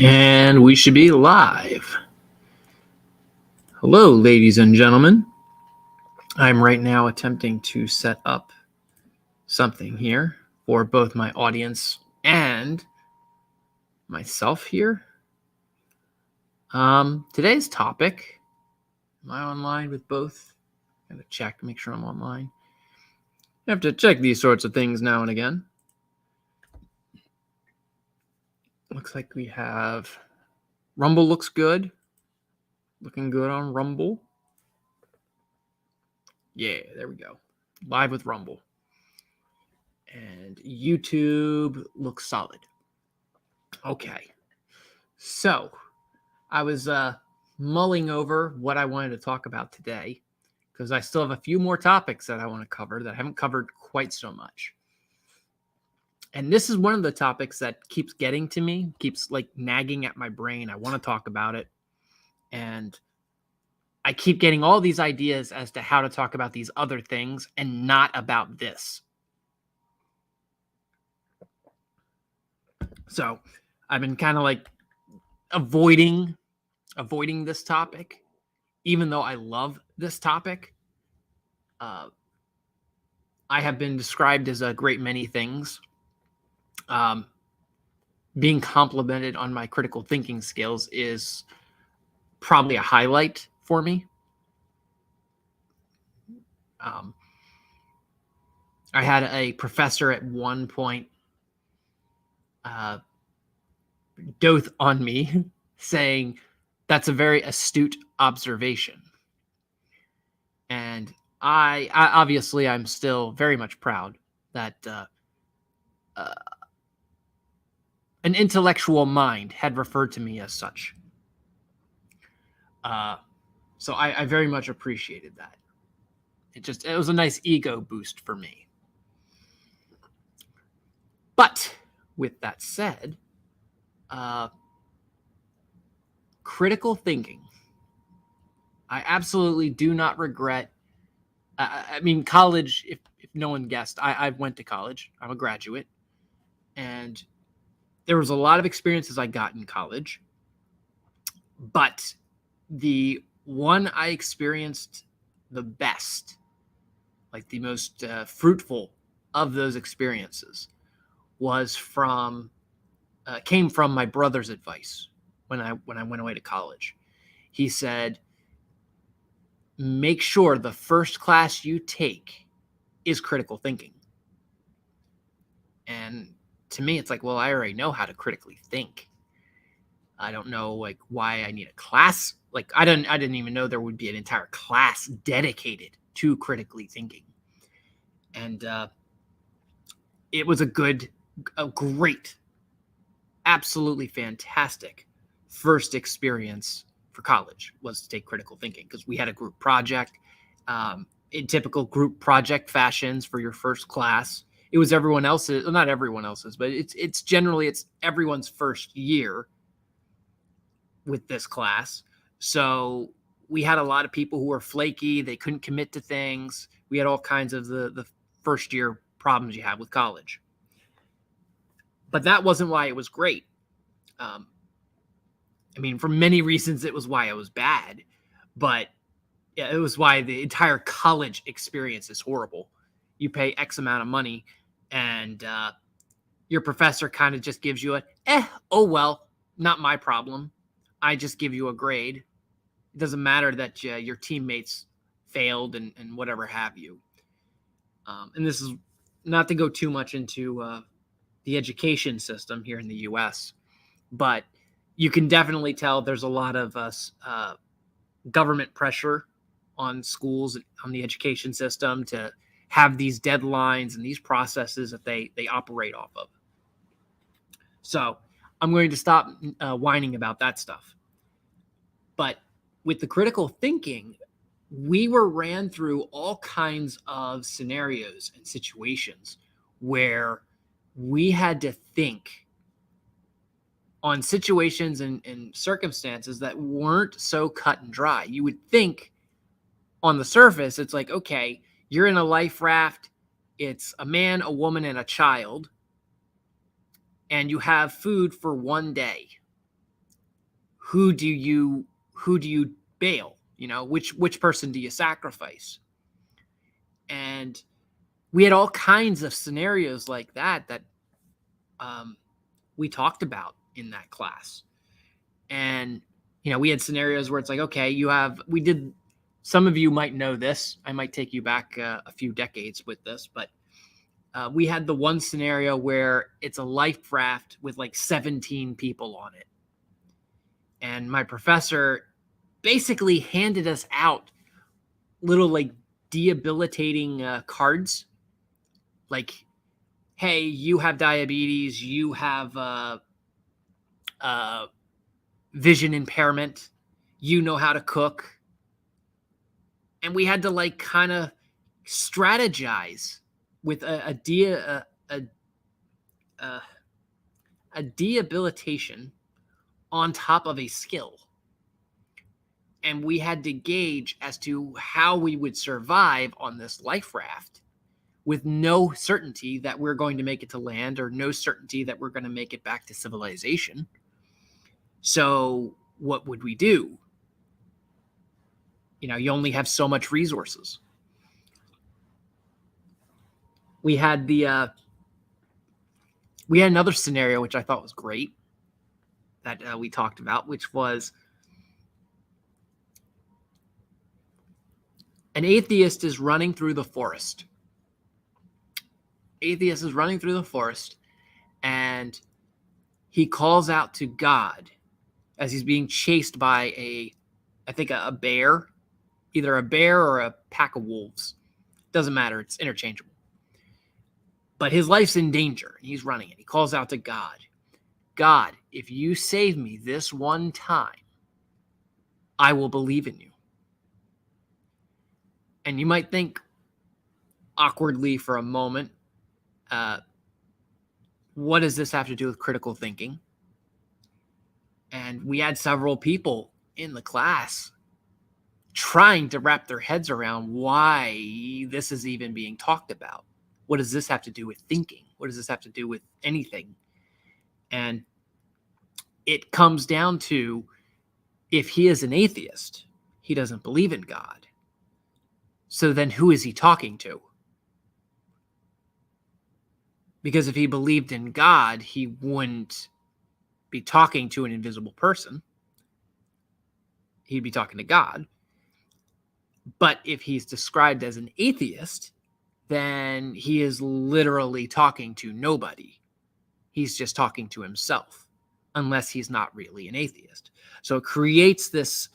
And we should be live. Hello, ladies and gentlemen. I'm right now attempting to set up something here for both my audience and myself here. Today's topic, am I online with both? I gotta check to make sure I'm online. You have to check these sorts of things now and again. Looks like we have Rumble looks good. Looking good on Rumble. Yeah, there we go. Live with Rumble. And YouTube looks solid. Okay. So I was mulling over what I wanted to talk about today because I still have a few more topics that I want to cover that I haven't covered quite so much. And this is one of the topics that keeps getting to me, keeps like nagging at my brain. I want to talk about it. And I keep getting all these ideas as to how to talk about these other things and not about this. So I've been kind of like avoiding this topic, even though I love this topic. I have been described as a great many things. Being complimented on my critical thinking skills is probably a highlight for me. I had a professor at one point dote on me saying that's a very astute observation. And I obviously I'm still very much proud that an intellectual mind had referred to me as such. So I very much appreciated that. It was a nice ego boost for me. But with that said, critical thinking. I absolutely do not regret. I mean, college, if no one guessed, I went to college. I'm a graduate. And there was a lot of experiences I got in college. But the one I experienced the best, like the most fruitful of those experiences, was came from my brother's advice when I went away to college. He said, make sure the first class you take is critical thinking. And to me, it's like, well, I already know how to critically think. I don't know like why I need a class. Like I didn't even know there would be an entire class dedicated to critically thinking. And it was a great, absolutely fantastic first experience for college was to take critical thinking because we had a group project. In typical group project fashions for your first class, it was everyone else's, not everyone else's, but it's generally everyone's first year with this class. So we had a lot of people who were flaky. They couldn't commit to things. We had all kinds of the first year problems you have with college. But that wasn't why it was great. I mean, for many reasons, it was why it was bad. But yeah, it was why the entire college experience is horrible. You pay X amount of money, and your professor kind of just gives you oh, well, not my problem. I just give you a grade. It doesn't matter that your teammates failed and whatever have you. And this is not to go too much into the education system here in the U.S., but you can definitely tell there's a lot of government pressure on schools, on the education system to have these deadlines and these processes that they operate off of. So I'm going to stop whining about that stuff. But with the critical thinking, we were ran through all kinds of scenarios and situations where we had to think on situations and circumstances that weren't so cut and dry. You would think on the surface, it's like, okay, you're in a life raft. It's a man, a woman, and a child. And you have food for one day. who do you bail? You know, which person do you sacrifice? And we had all kinds of scenarios like that we talked about in that class. And we had scenarios where it's like, okay, we did. Some of you might know this. I might take you back a few decades with this, but we had the one scenario where it's a life raft with like 17 people on it. And my professor basically handed us out little like debilitating cards. Like, hey, you have diabetes, you have vision impairment, you know how to cook. And we had to like kind of strategize with a debilitation on top of a skill. And we had to gauge as to how we would survive on this life raft with no certainty that we're going to make it to land or no certainty that we're going to make it back to civilization. So what would we do? You only have so much resources. We had another scenario, which I thought was great, that we talked about, which was an atheist is running through the forest. Atheist is running through the forest, and he calls out to God as he's being chased by I think a bear, either a bear or a pack of wolves. Doesn't matter. It's interchangeable. But his life's in danger, and he's running it. He calls out to God. God, if you save me this one time, I will believe in you. And you might think awkwardly for a moment, what does this have to do with critical thinking? And we had several people in the class trying to wrap their heads around why this is even being talked about. What does this have to do with thinking? What does this have to do with anything? And it comes down to, if he is an atheist, he doesn't believe in God. So then who is he talking to? Because if he believed in God, he wouldn't be talking to an invisible person. He'd be talking to God. But if he's described as an atheist, then he is literally talking to nobody. He's just talking to himself, unless he's not really an atheist. So it creates this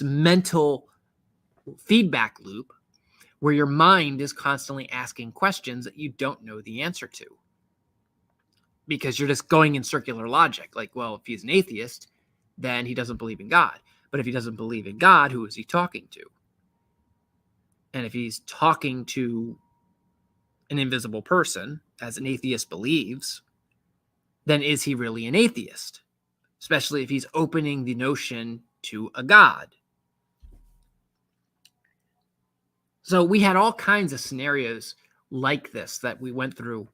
mental feedback loop where your mind is constantly asking questions that you don't know the answer to, because you're just going in circular logic. Like, well, if he's an atheist, then he doesn't believe in God. But if he doesn't believe in God, who is he talking to? And if he's talking to an invisible person, as an atheist believes, then is he really an atheist? Especially if he's opening the notion to a God. So we had all kinds of scenarios like this that we went through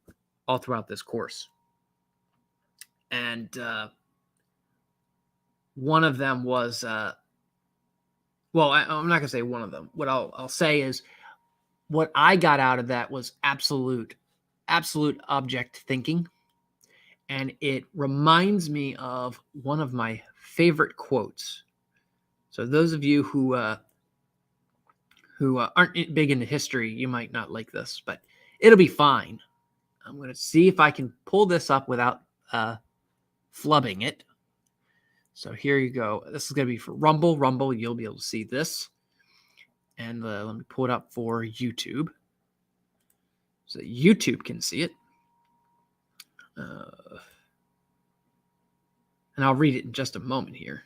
all throughout this course. And one of them was, I'm not going to say one of them. What I'll say is, what I got out of that was absolute object thinking. And it reminds me of one of my favorite quotes. So those of you who aren't big into history, you might not like this, but it'll be fine. I'm going to see if I can pull this up without flubbing it. So here you go. This is going to be for Rumble. Rumble, you'll be able to see this. And let me pull it up for YouTube, so YouTube can see it. And I'll read it in just a moment here.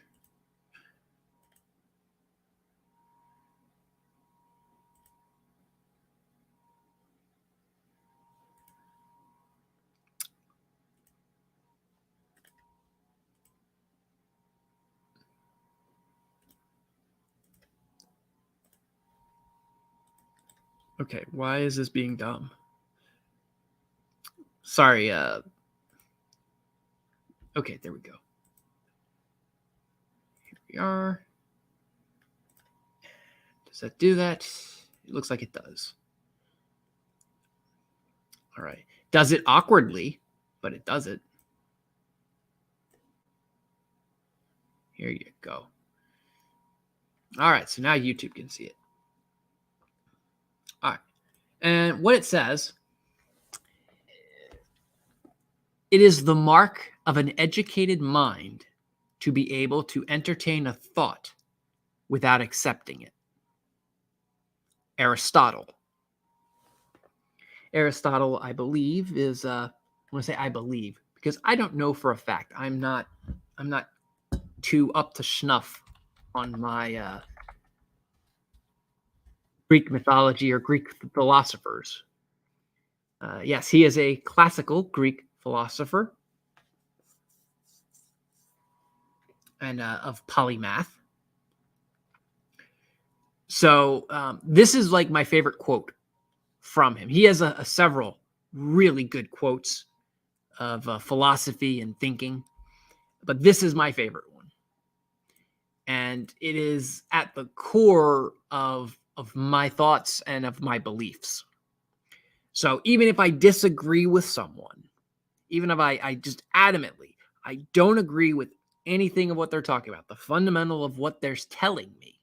Okay, why is this being dumb? Sorry. Okay, there we go. we are. Does that do that? It looks like it does. All right. Does it awkwardly, but it does it. Here you go. All right. So now YouTube can see it. All right. And what it says, it is the mark of an educated mind to be able to entertain a thought without accepting it. Aristotle. Aristotle, I believe, is I want to say I believe because I don't know for a fact. I'm not too up to snuff on my Greek mythology or Greek philosophers. Yes, he is a classical Greek philosopher and of polymath. So this is like my favorite quote from him. He has several really good quotes of philosophy and thinking, but this is my favorite one. And it is at the core of my thoughts and of my beliefs. So even if I disagree with someone, even if I just adamantly, I don't agree with anything of what they're talking about, the fundamental of what they're telling me,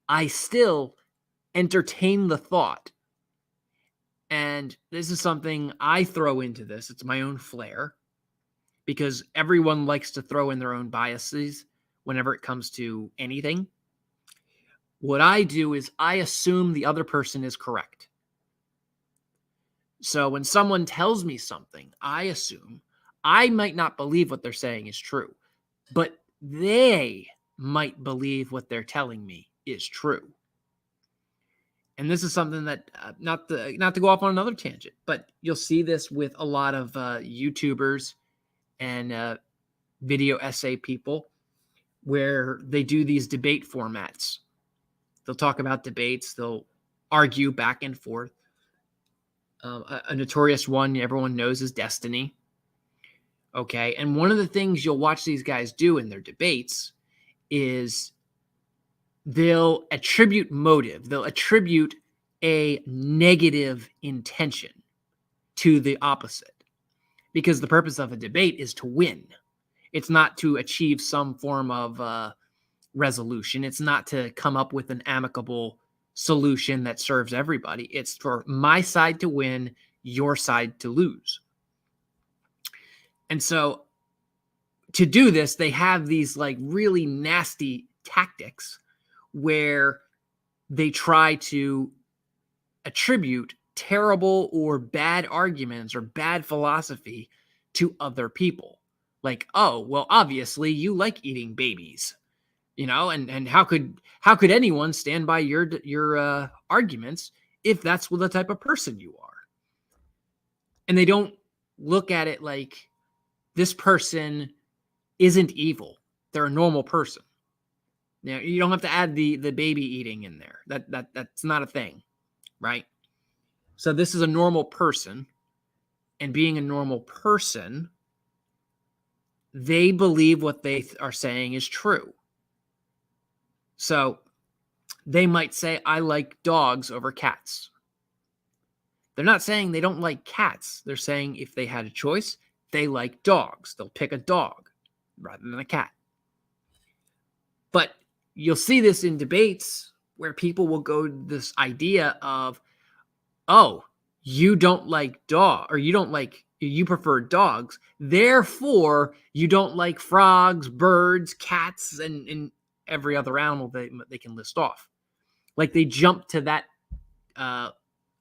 I still entertain the thought. And this is something I throw into this. It's my own flair because everyone likes to throw in their own biases whenever it comes to anything. What I do is I assume the other person is correct. So when someone tells me something, I assume I might not believe what they're saying is true, but they might believe what they're telling me is true. And this is something that not to go off on another tangent, but you'll see this with a lot of YouTubers and video essay people where they do these debate formats. They'll talk about debates. They'll argue back and forth. A notorious one everyone knows is Destiny. Okay. And one of the things you'll watch these guys do in their debates is they'll attribute motive. They'll attribute a negative intention to the opposite because the purpose of a debate is to win. It's not to achieve some form of resolution. It's not to come up with an amicable solution that serves everybody. It's for my side to win, your side to lose. And so to do this, they have these like really nasty tactics where they try to attribute terrible or bad arguments or bad philosophy to other people. Like, oh, well, obviously you like eating babies, and how could anyone stand by your arguments if that's the type of person you are? And they don't look at it like this person isn't evil. They're a normal person. Now, you don't have to add the baby eating in there. That's not a thing, right? So this is a normal person, and being a normal person, they believe what they are saying is true. So they might say, I like dogs over cats. They're not saying they don't like cats. They're saying if they had a choice, they like dogs. They'll pick a dog rather than a cat. But you'll see this in debates where people will go to this idea of, oh, you don't like dog, or you prefer dogs. Therefore, you don't like frogs, birds, cats, and every other animal they can list off. Like they jump to that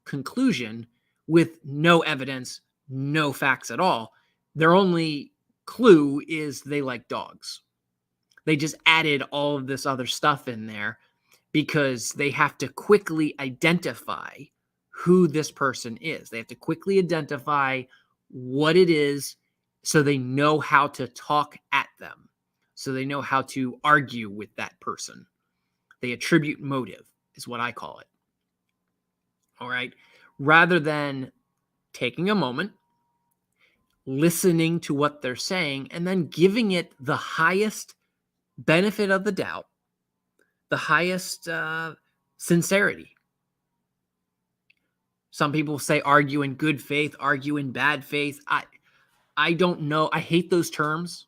conclusion with no evidence, no facts at all. Their only clue is they like dogs. They just added all of this other stuff in there because they have to quickly identify who this person is. They have to quickly identify what it is so they know how to talk at them, so they know how to argue with that person. They attribute motive is what I call it. All right. Rather than taking a moment, listening to what they're saying, and then giving it the highest benefit of the doubt, the highest sincerity. Some people say argue in good faith, argue in bad faith. I don't know. I hate those terms.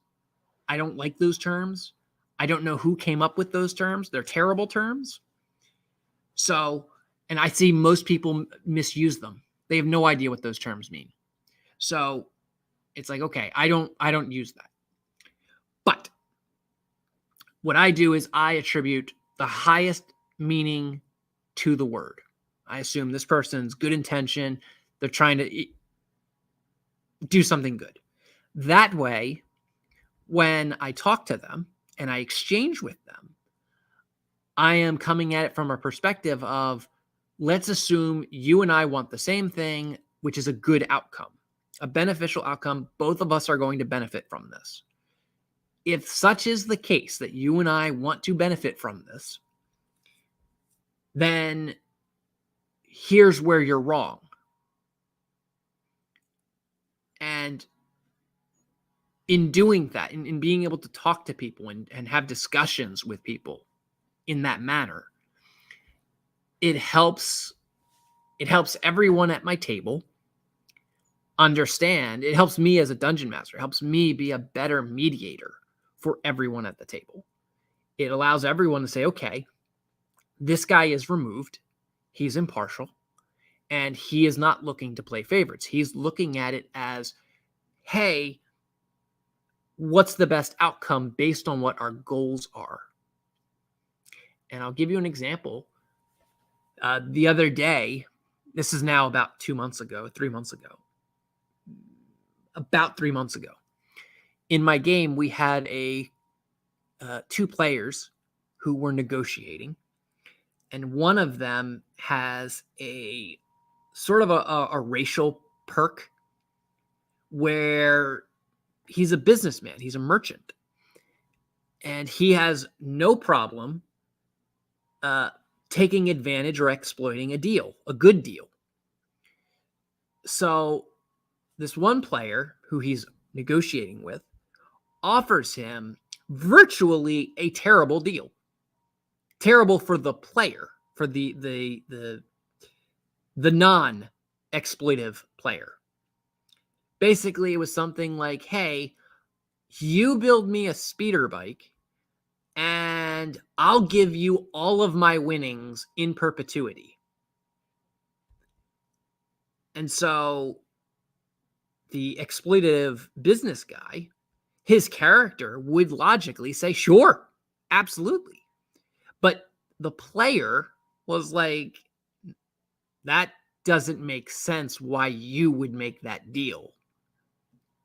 I don't like those terms. I don't know who came up with those terms. They're terrible terms. So, and I see most people misuse them. They have no idea what those terms mean. So it's like, okay, I don't use that. But what I do is I attribute the highest meaning to the word. I assume this person's good intention. They're trying to do something good. That way, when I talk to them and I exchange with them, I am coming at it from a perspective of, let's assume you and I want the same thing, which is a good outcome, a beneficial outcome. Both of us are going to benefit from this. If such is the case that you and I want to benefit from this, then here's where you're wrong. And in doing that, in being able to talk to people and have discussions with people in that manner, it helps everyone at my table understand. It helps me as a dungeon master. It helps me be a better mediator for everyone at the table. It allows everyone to say, okay, this guy is removed. He's impartial. And he is not looking to play favorites. He's looking at it as, hey, what's the best outcome based on what our goals are? And I'll give you an example. The other day, this is now about 3 months ago, about 3 months ago. In my game, we had two players who were negotiating, and one of them has a sort of a racial perk where he's a businessman, he's a merchant, and he has no problem taking advantage or exploiting a deal, a good deal. So this one player who he's negotiating with offers him virtually a terrible deal. Terrible for the player, for the non-exploitive player. Basically, it was something like, hey, you build me a speeder bike and I'll give you all of my winnings in perpetuity. And so the exploitative business guy, his character would logically say, sure, absolutely. But the player was like, that doesn't make sense why you would make that deal.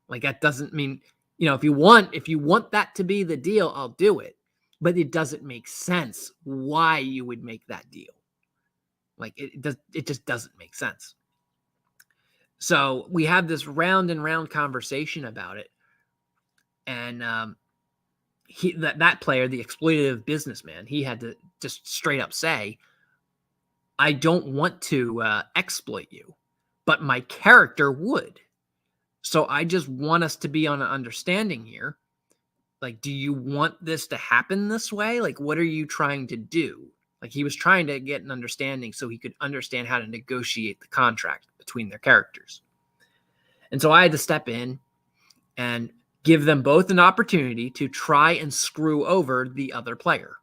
Like, that doesn't mean, if you want that to be the deal, I'll do it. But it doesn't make sense why you would make that deal. Like, it just doesn't make sense. So we have this round and round conversation about it. And that player, the exploitative businessman, he had to just straight up say, I don't want to exploit you, but my character would. So I just want us to be on an understanding here. Like, do you want this to happen this way? Like, what are you trying to do? Like, he was trying to get an understanding so he could understand how to negotiate the contract between their characters. And so I had to step in and give them both an opportunity to try and screw over the other player.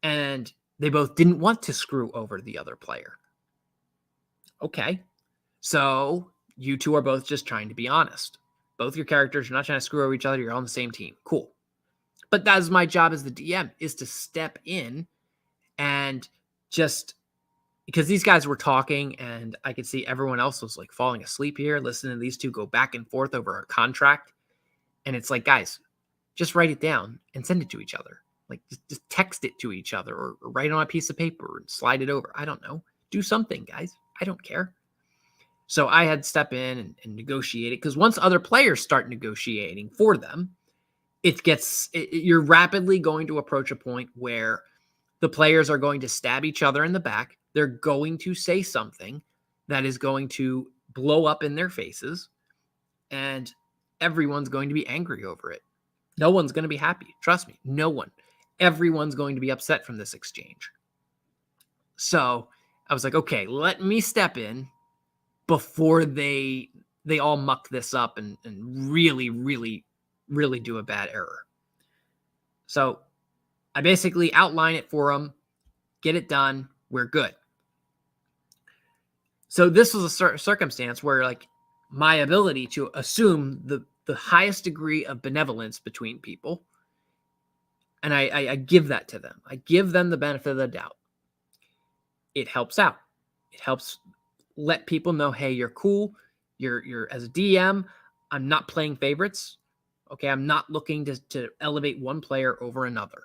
And they both didn't want to screw over the other player. Okay. So you two are both just trying to be honest. Both your characters, you're not trying to screw over each other. You're on the same team. Cool. But that is my job as the DM, is to step in and just, because these guys were talking and I could see everyone else was like falling asleep here, listening to these two go back and forth over a contract. And it's like, guys, just write it down and send it to each other. Like, just text it to each other or write it on a piece of paper and slide it over. I don't know. Do something, guys. I don't care. So I had to step in and negotiate it, because once other players start negotiating for them, you're rapidly going to approach a point where the players are going to stab each other in the back. They're going to say something that is going to blow up in their faces, and everyone's going to be angry over it. No one's going to be happy. Trust me, no one. Everyone's going to be upset from this exchange. So I was like, okay, let me step in before they all muck this up and really, really, really do a bad error. So I basically outline it for them, get it done, we're good. So this was a circumstance where, like, my ability to assume the highest degree of benevolence between people, and I give that to them. I give them the benefit of the doubt. It helps out. It helps let people know, hey, you're cool. You're as a DM, I'm not playing favorites. Okay, I'm not looking to elevate one player over another.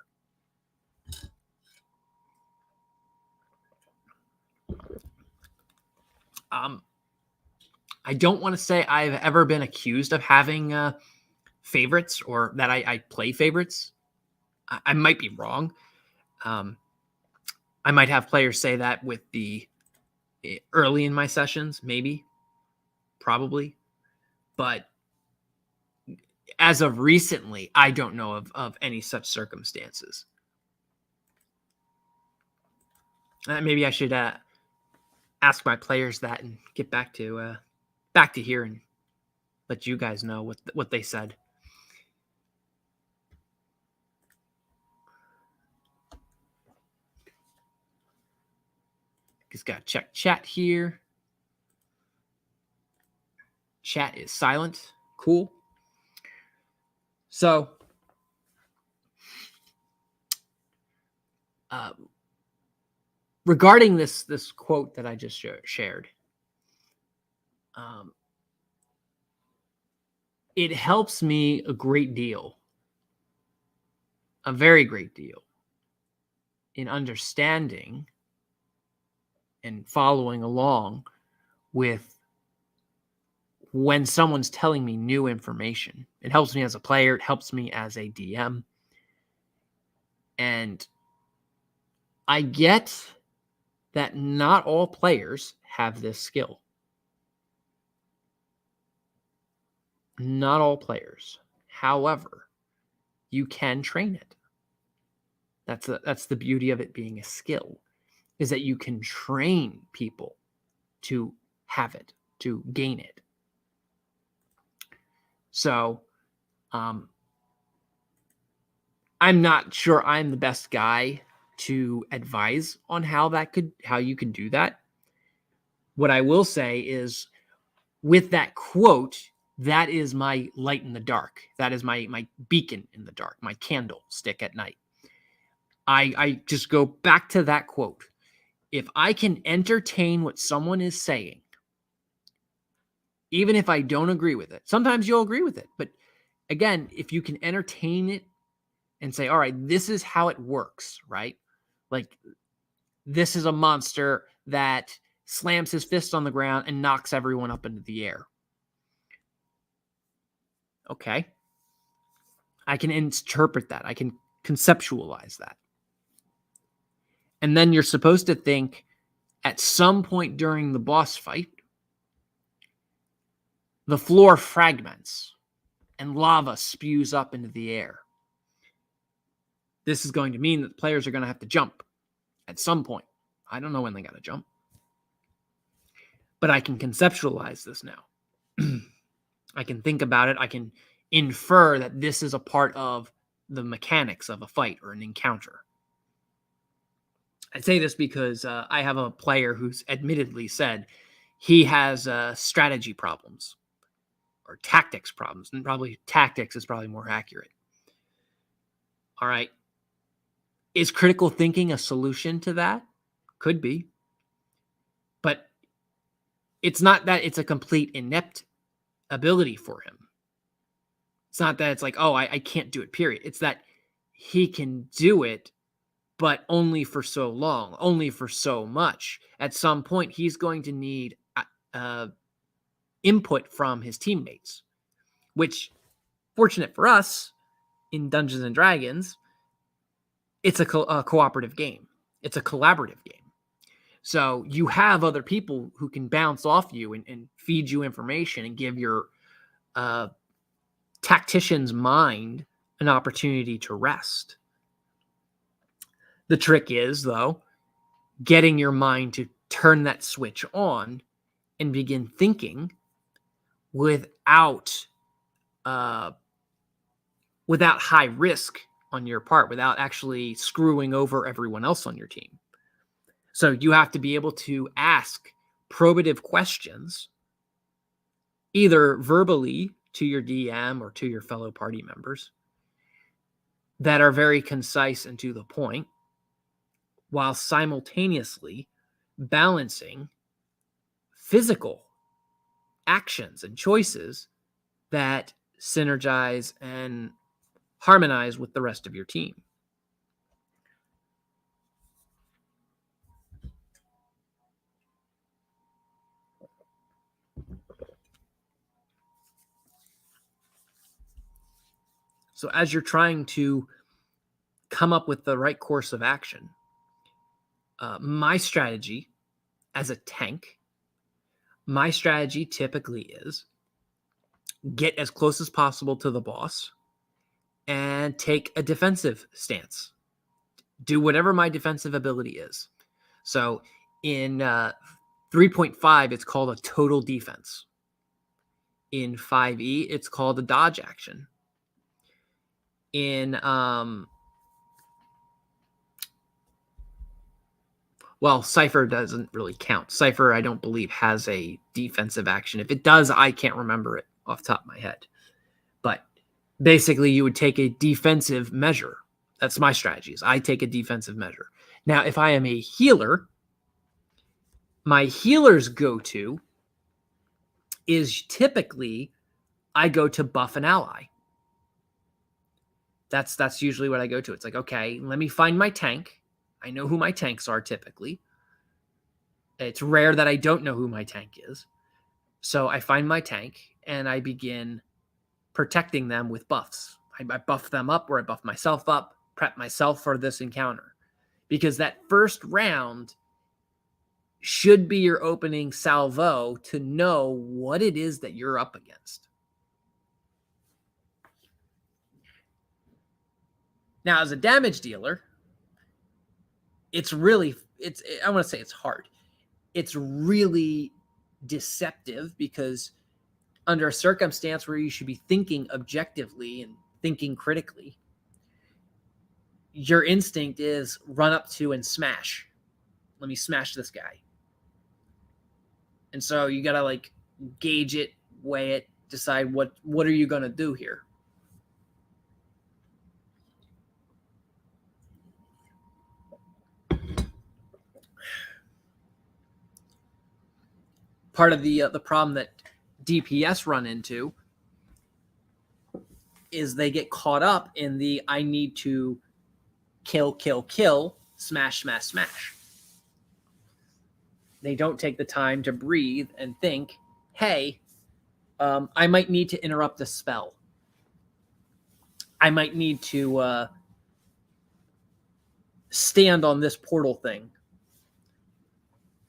I don't want to say I've ever been accused of having favorites or that I play favorites. I might be wrong. I might have players say that with the early in my sessions, maybe, probably. But as of recently, I don't know of any such circumstances. Maybe I should ask my players that and get back to here and let you guys know what they said. Just gotta check chat here. Chat is silent. Cool. So, regarding this quote that I just shared, it helps me a great deal, a very great deal, in understanding and following along with when someone's telling me new information. It helps me as a player. It helps me as a DM. And I get that not all players have this skill. Not all players. However, you can train it. That's the beauty of it being a skill, is that you can train people to have it, to gain it. So, I'm not sure I'm the best guy to advise on how you can do that. What I will say is, with that quote, that is my light in the dark. That is my beacon in the dark, my candlestick at night. I just go back to that quote. If I can entertain what someone is saying, even if I don't agree with it, sometimes you'll agree with it. But again, if you can entertain it and say, all right, this is how it works, right? Like, this is a monster that slams his fist on the ground and knocks everyone up into the air. Okay. I can interpret that. I can conceptualize that. And then you're supposed to think, at some point during the boss fight, the floor fragments and lava spews up into the air. This is going to mean that players are going to have to jump at some point. I don't know when they got to jump. But I can conceptualize this now. I can think about it. I can infer that this is a part of the mechanics of a fight or an encounter. I say this because I have a player who's admittedly said he has strategy problems or tactics problems, and probably tactics is probably more accurate. All right. Is critical thinking a solution to that? Could be. But it's not that it's a complete inept ability for him. It's not that it's like, oh, I can't do it, period. It's that he can do it, but only for so long, only for so much. At some point, he's going to need input from his teammates, which, fortunate for us, in Dungeons and Dragons, it's a cooperative game. It's a collaborative game. So you have other people who can bounce off you and feed you information and give your tactician's mind an opportunity to rest. The trick is, though, getting your mind to turn that switch on and begin thinking without without high risk on your part, without actually screwing over everyone else on your team. So you have to be able to ask probative questions, either verbally to your DM or to your fellow party members, that are very concise and to the point, while simultaneously balancing physical actions and choices that synergize and harmonize with the rest of your team. So as you're trying to come up with the right course of action, my strategy as a tank, my strategy typically is get as close as possible to the boss and take a defensive stance. Do whatever my defensive ability is. So in 3.5, it's called a total defense. In 5e, it's called a dodge action. In well, Cypher doesn't really count. Cypher, I don't believe, has a defensive action. If it does, I can't remember it off the top of my head. But basically, you would take a defensive measure. That's my strategies. I take a defensive measure. Now, if I am a healer, my healer's go-to is typically I go to buff an ally. That's usually what I go to. It's like, okay, let me find my tank. I know who my tanks are typically. It's rare that I don't know who my tank is. So I find my tank and I begin protecting them with buffs. I buff them up or I buff myself up, prep myself for this encounter. Because that first round should be your opening salvo to know what it is that you're up against. Now, as a damage dealer, I want to say it's hard. It's really deceptive because under a circumstance where you should be thinking objectively and thinking critically, your instinct is run up to and smash. Let me smash this guy. And so you got to gauge it, weigh it, decide what are you going to do here? Part of the problem that DPS run into is they get caught up in the I need to kill, smash, smash, smash. They don't take the time to breathe and think, hey, I might need to interrupt a spell. I might need to stand on this portal thing.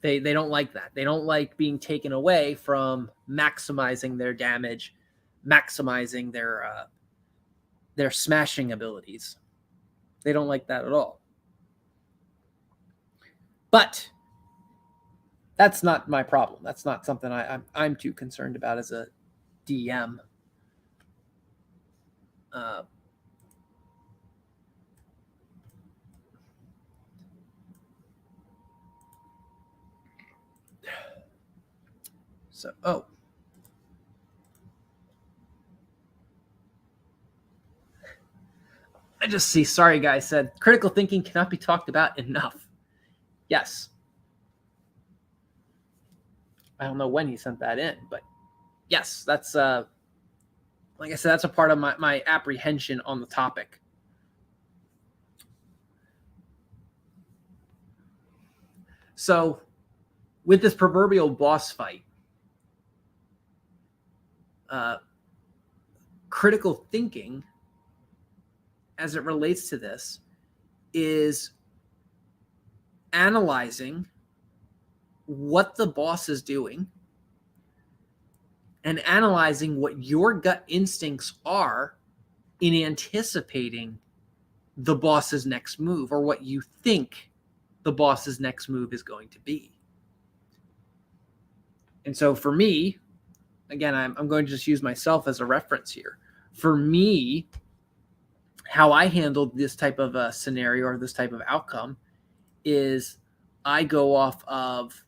They don't like that. They don't like being taken away from maximizing their damage, maximizing their smashing abilities. They don't like that at all. But that's not my problem. That's not something I'm too concerned about as a DM. I just see, sorry guys, said critical thinking cannot be talked about enough. Yes. I don't know when he sent that in, but yes, that's like I said, that's a part of my apprehension on the topic. So with this proverbial boss fight, critical thinking as it relates to this is analyzing what the boss is doing and analyzing what your gut instincts are in anticipating the boss's next move, or what you think the boss's next move is going to be. And so for me, again, I'm going to just use myself as a reference here. For me, how I handled this type of a scenario or this type of outcome is I go off of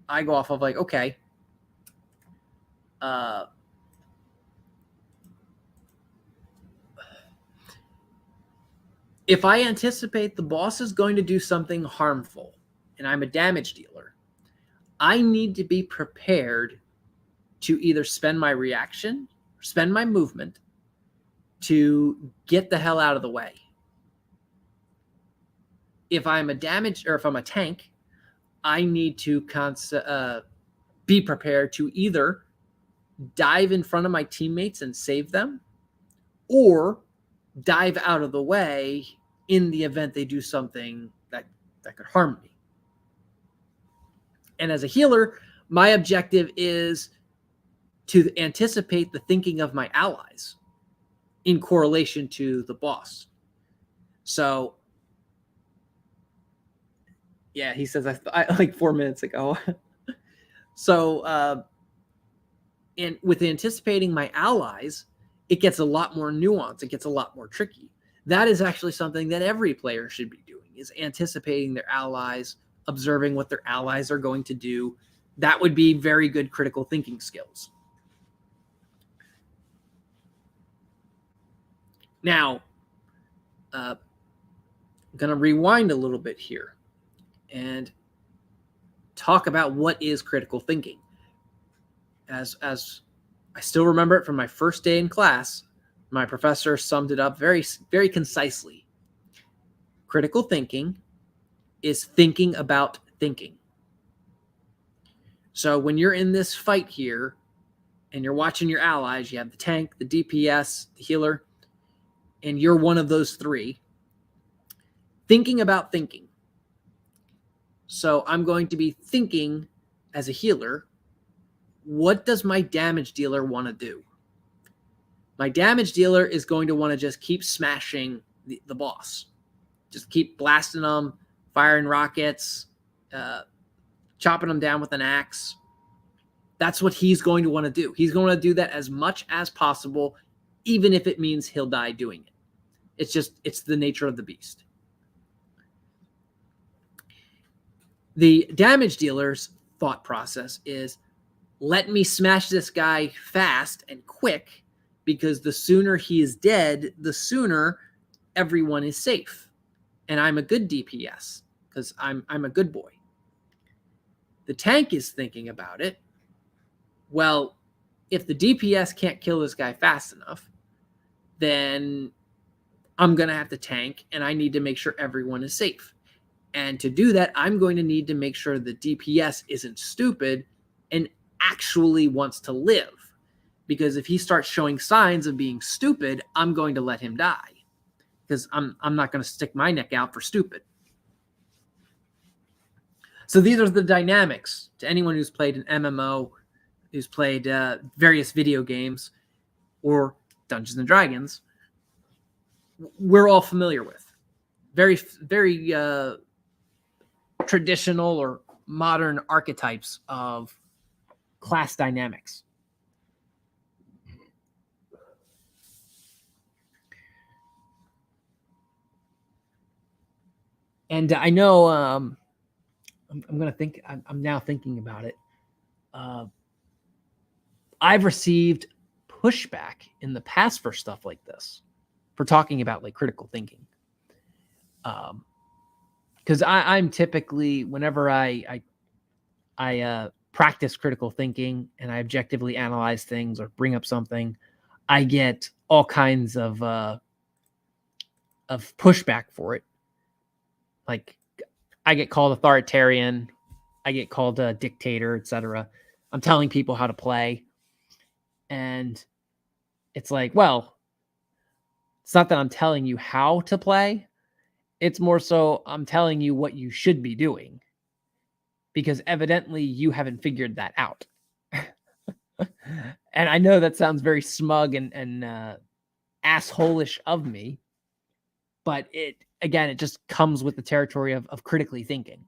like, okay, if I anticipate the boss is going to do something harmful and I'm a damage dealer, I need to be prepared to either spend my reaction or spend my movement to get the hell out of the way. If I'm a tank, I need to be prepared to either dive in front of my teammates and save them, or dive out of the way in the event they do something that could harm me. And as a healer, my objective is to anticipate the thinking of my allies in correlation to the boss. So, yeah, he says I like 4 minutes ago. So, and with anticipating my allies, it gets a lot more nuanced. It gets a lot more tricky. That is actually something that every player should be doing, is anticipating their allies, observing what their allies are going to do. That would be very good critical thinking skills. Now, I'm going to rewind a little bit here and talk about what is critical thinking. As I still remember it from my first day in class, my professor summed it up very, very concisely. Critical thinking is thinking about thinking. So when you're in this fight here and you're watching your allies, you have the tank, the DPS, the healer, and you're one of those three, thinking about thinking. So I'm going to be thinking as a healer, what does my damage dealer want to do? My damage dealer is going to want to just keep smashing the boss. Just keep blasting them, firing rockets, chopping them down with an axe. That's what he's going to want to do. He's going to do that as much as possible, even if it means he'll die doing it. It's the nature of the beast. The damage dealer's thought process is, let me smash this guy fast and quick, because the sooner he is dead, the sooner everyone is safe. And I'm a good DPS because I'm a good boy. The tank is thinking about it. Well, if the DPS can't kill this guy fast enough, then I'm going to have to tank, and I need to make sure everyone is safe. And to do that, I'm going to need to make sure the DPS isn't stupid and actually wants to live. Because if he starts showing signs of being stupid, I'm going to let him die. Because I'm not going to stick my neck out for stupid. So these are the dynamics. To anyone who's played an MMO, who's played various video games, or Dungeons and Dragons, we're all familiar with. Very, very traditional or modern archetypes of class dynamics. And I know I'm going to think, I'm now thinking about it. I've received pushback in the past for stuff like this, for talking about like critical thinking. Because I'm typically, whenever I practice critical thinking and I objectively analyze things or bring up something, I get all kinds of pushback for it. Like, I get called authoritarian, I get called a dictator, etc. I'm telling people how to play, and it's like, well, it's not that I'm telling you how to play. It's more so I'm telling you what you should be doing, because evidently you haven't figured that out. And I know that sounds very smug and asshole-ish of me, but it just comes with the territory of critically thinking.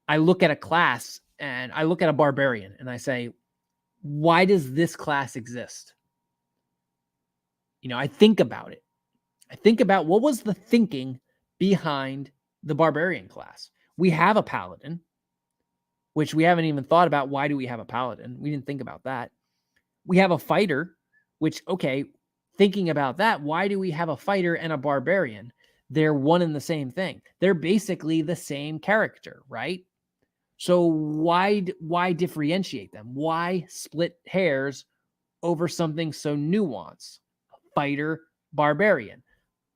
I look at a class and I look at a barbarian and I say, why does this class exist? I think about it. I think about what was the thinking behind the barbarian class. We have a paladin, which we haven't even thought about. Why do we have a paladin? We didn't think about that. We have a fighter, which, okay, thinking about that, why do we have a fighter and a barbarian? They're one and the same thing. They're basically the same character, right? So why differentiate them? Why split hairs over something so nuanced? Fighter, barbarian.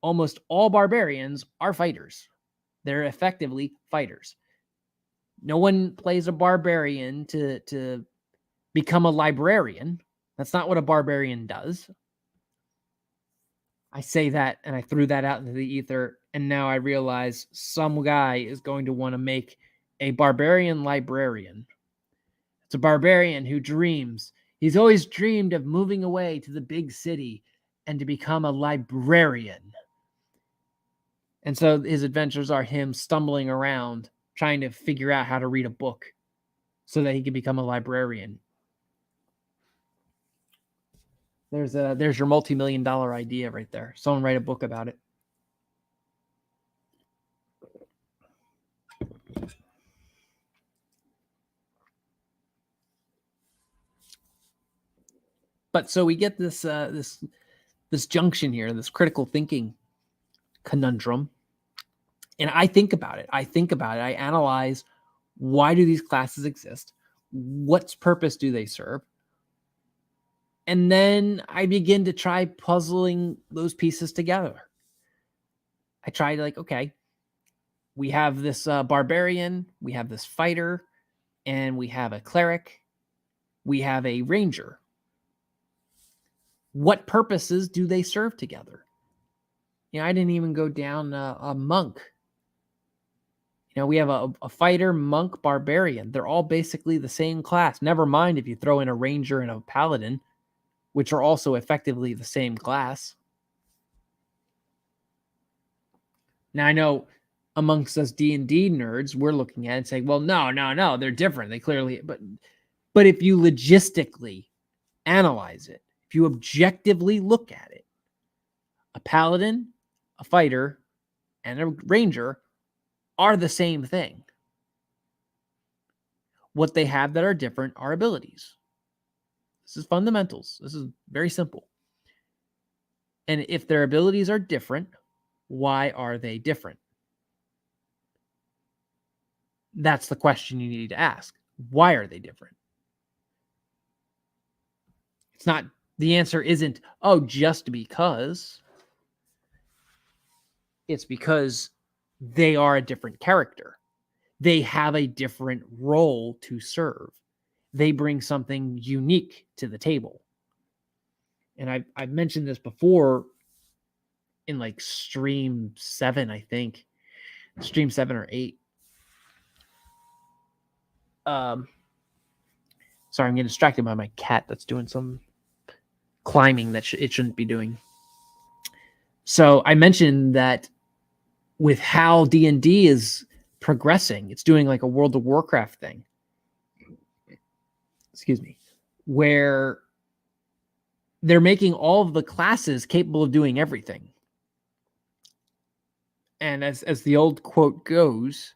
Almost all barbarians are fighters. They're effectively fighters. No one plays a barbarian to become a librarian. That's not what a barbarian does. I say that and I threw that out into the ether, and now I realize some guy is going to want to make a barbarian librarian. It's a barbarian who dreams. He's always dreamed of moving away to the big city and to become a librarian. And so his adventures are him stumbling around, trying to figure out how to read a book so that he can become a librarian. There's your multi-million-dollar idea right there. Someone write a book about it. But so we get this junction here, this critical thinking conundrum. And I think about it. I analyze, why do these classes exist? What purpose do they serve? And then I begin to try puzzling those pieces together. I try to okay, we have this barbarian, we have this fighter, and we have a cleric, we have a ranger. What purposes do they serve together? I didn't even go down a monk. We have a fighter, monk, barbarian. They're all basically the same class. Never mind if you throw in a ranger and a paladin, which are also effectively the same class. Now, I know amongst us D&D nerds, we're looking at it and saying, well, no, they're different. They clearly, but if you logistically analyze it, if you objectively look at it, a paladin, a fighter, and a ranger are the same thing. What they have that are different are abilities. This is fundamentals. This is very simple. And if their abilities are different, why are they different? That's the question you need to ask. Why are they different? It's not, the answer isn't, oh, just because. It's because they are a different character. They have a different role to serve. They bring something unique to the table. And I've mentioned this before in stream 7, I think. Stream 7 or 8. Sorry, I'm getting distracted by my cat that's doing some climbing that it shouldn't be doing. So I mentioned that with how D&D is progressing, it's doing a World of Warcraft thing. Excuse me. Where they're making all of the classes capable of doing everything. And as the old quote goes,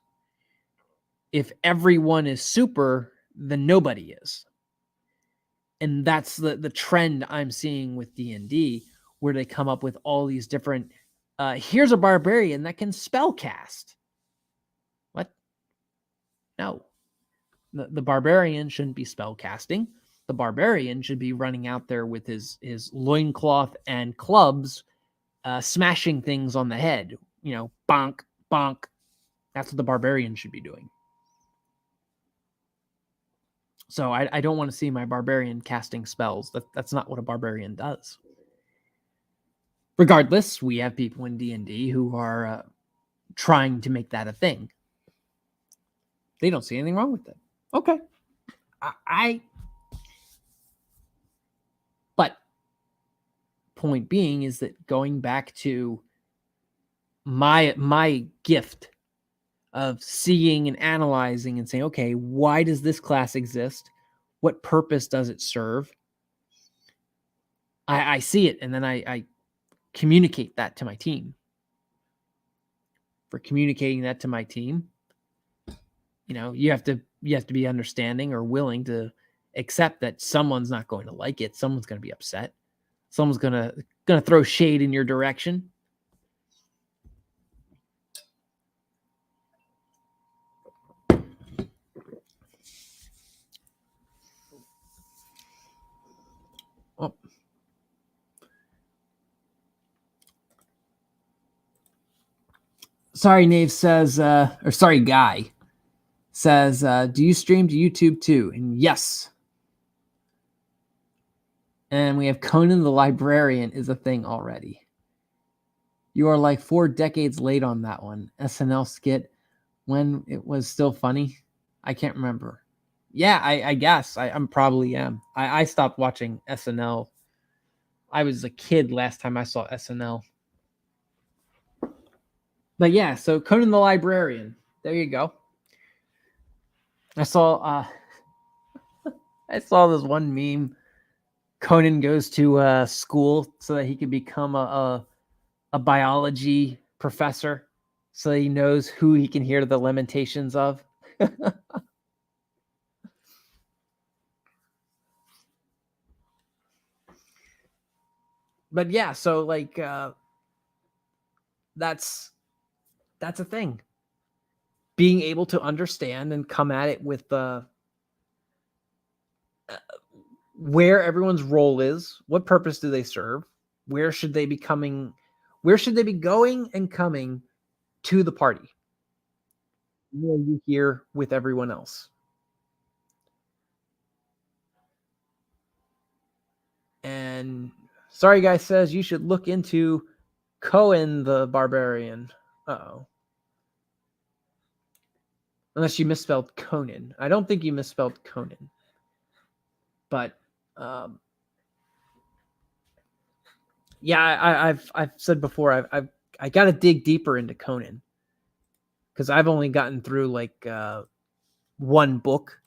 if everyone is super, then nobody is. And that's the trend I'm seeing with D&D, where they come up with all these different, here's a barbarian that can spell cast. What? No. The barbarian shouldn't be spell casting. The barbarian should be running out there with his loincloth and clubs, smashing things on the head. Bonk, bonk. That's what the barbarian should be doing. So I don't want to see my barbarian casting spells. That's not what a barbarian does. Regardless, we have people in D&D who are trying to make that a thing. They don't see anything wrong with it. Okay. But point being is that going back to my gift of seeing and analyzing and saying, okay, why does this class exist? What purpose does it serve? I see it, and then I communicate that to my team. For communicating that to my team, you have to be understanding or willing to accept that someone's not going to like it. Someone's going to be upset. Someone's going to throw shade in your direction. Oh. Sorry, Nave says, or sorry, Guy says, do you stream to YouTube too? And yes. And we have Conan the Librarian is a thing already. You are like 4 decades late on that one. SNL skit when it was still funny. I can't remember. Yeah, I guess I'm probably am. I stopped watching SNL. I was a kid last time I saw SNL. But yeah, so Conan the Librarian. There you go. I saw this one meme. Conan goes to school so that he can become a biology professor, so that he knows who he can hear the lamentations of. But yeah, so like that's a thing. Being able to understand and come at it with where everyone's role is, what purpose do they serve, where should they be going and coming to the party? Where are you here with everyone else? And Sorry Guy says you should look into Cohen the Barbarian. Uh-oh. Unless you misspelled Conan. I don't think you misspelled Conan. But yeah, I've said before, I got to dig deeper into Conan, because I've only gotten through like one book,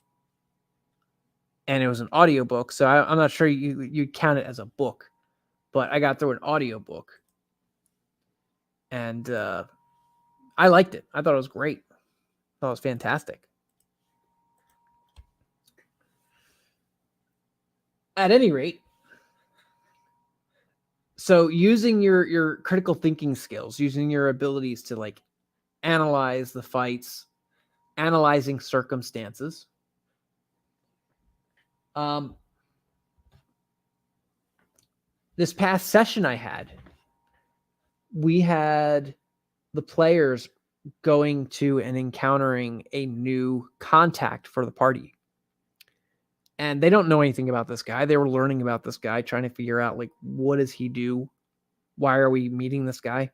and it was an audiobook, so I'm not sure you'd count it as a book, but I got through an audiobook, and I liked it. I thought it was great. I thought it was fantastic. At any rate, so using your critical thinking skills, using your abilities to like analyze the fights, analyzing circumstances. This past session we had the players going to and encountering a new contact for the party. And they don't know anything about this guy. They were learning about this guy, trying to figure out, like, what does he do? Why are we meeting this guy?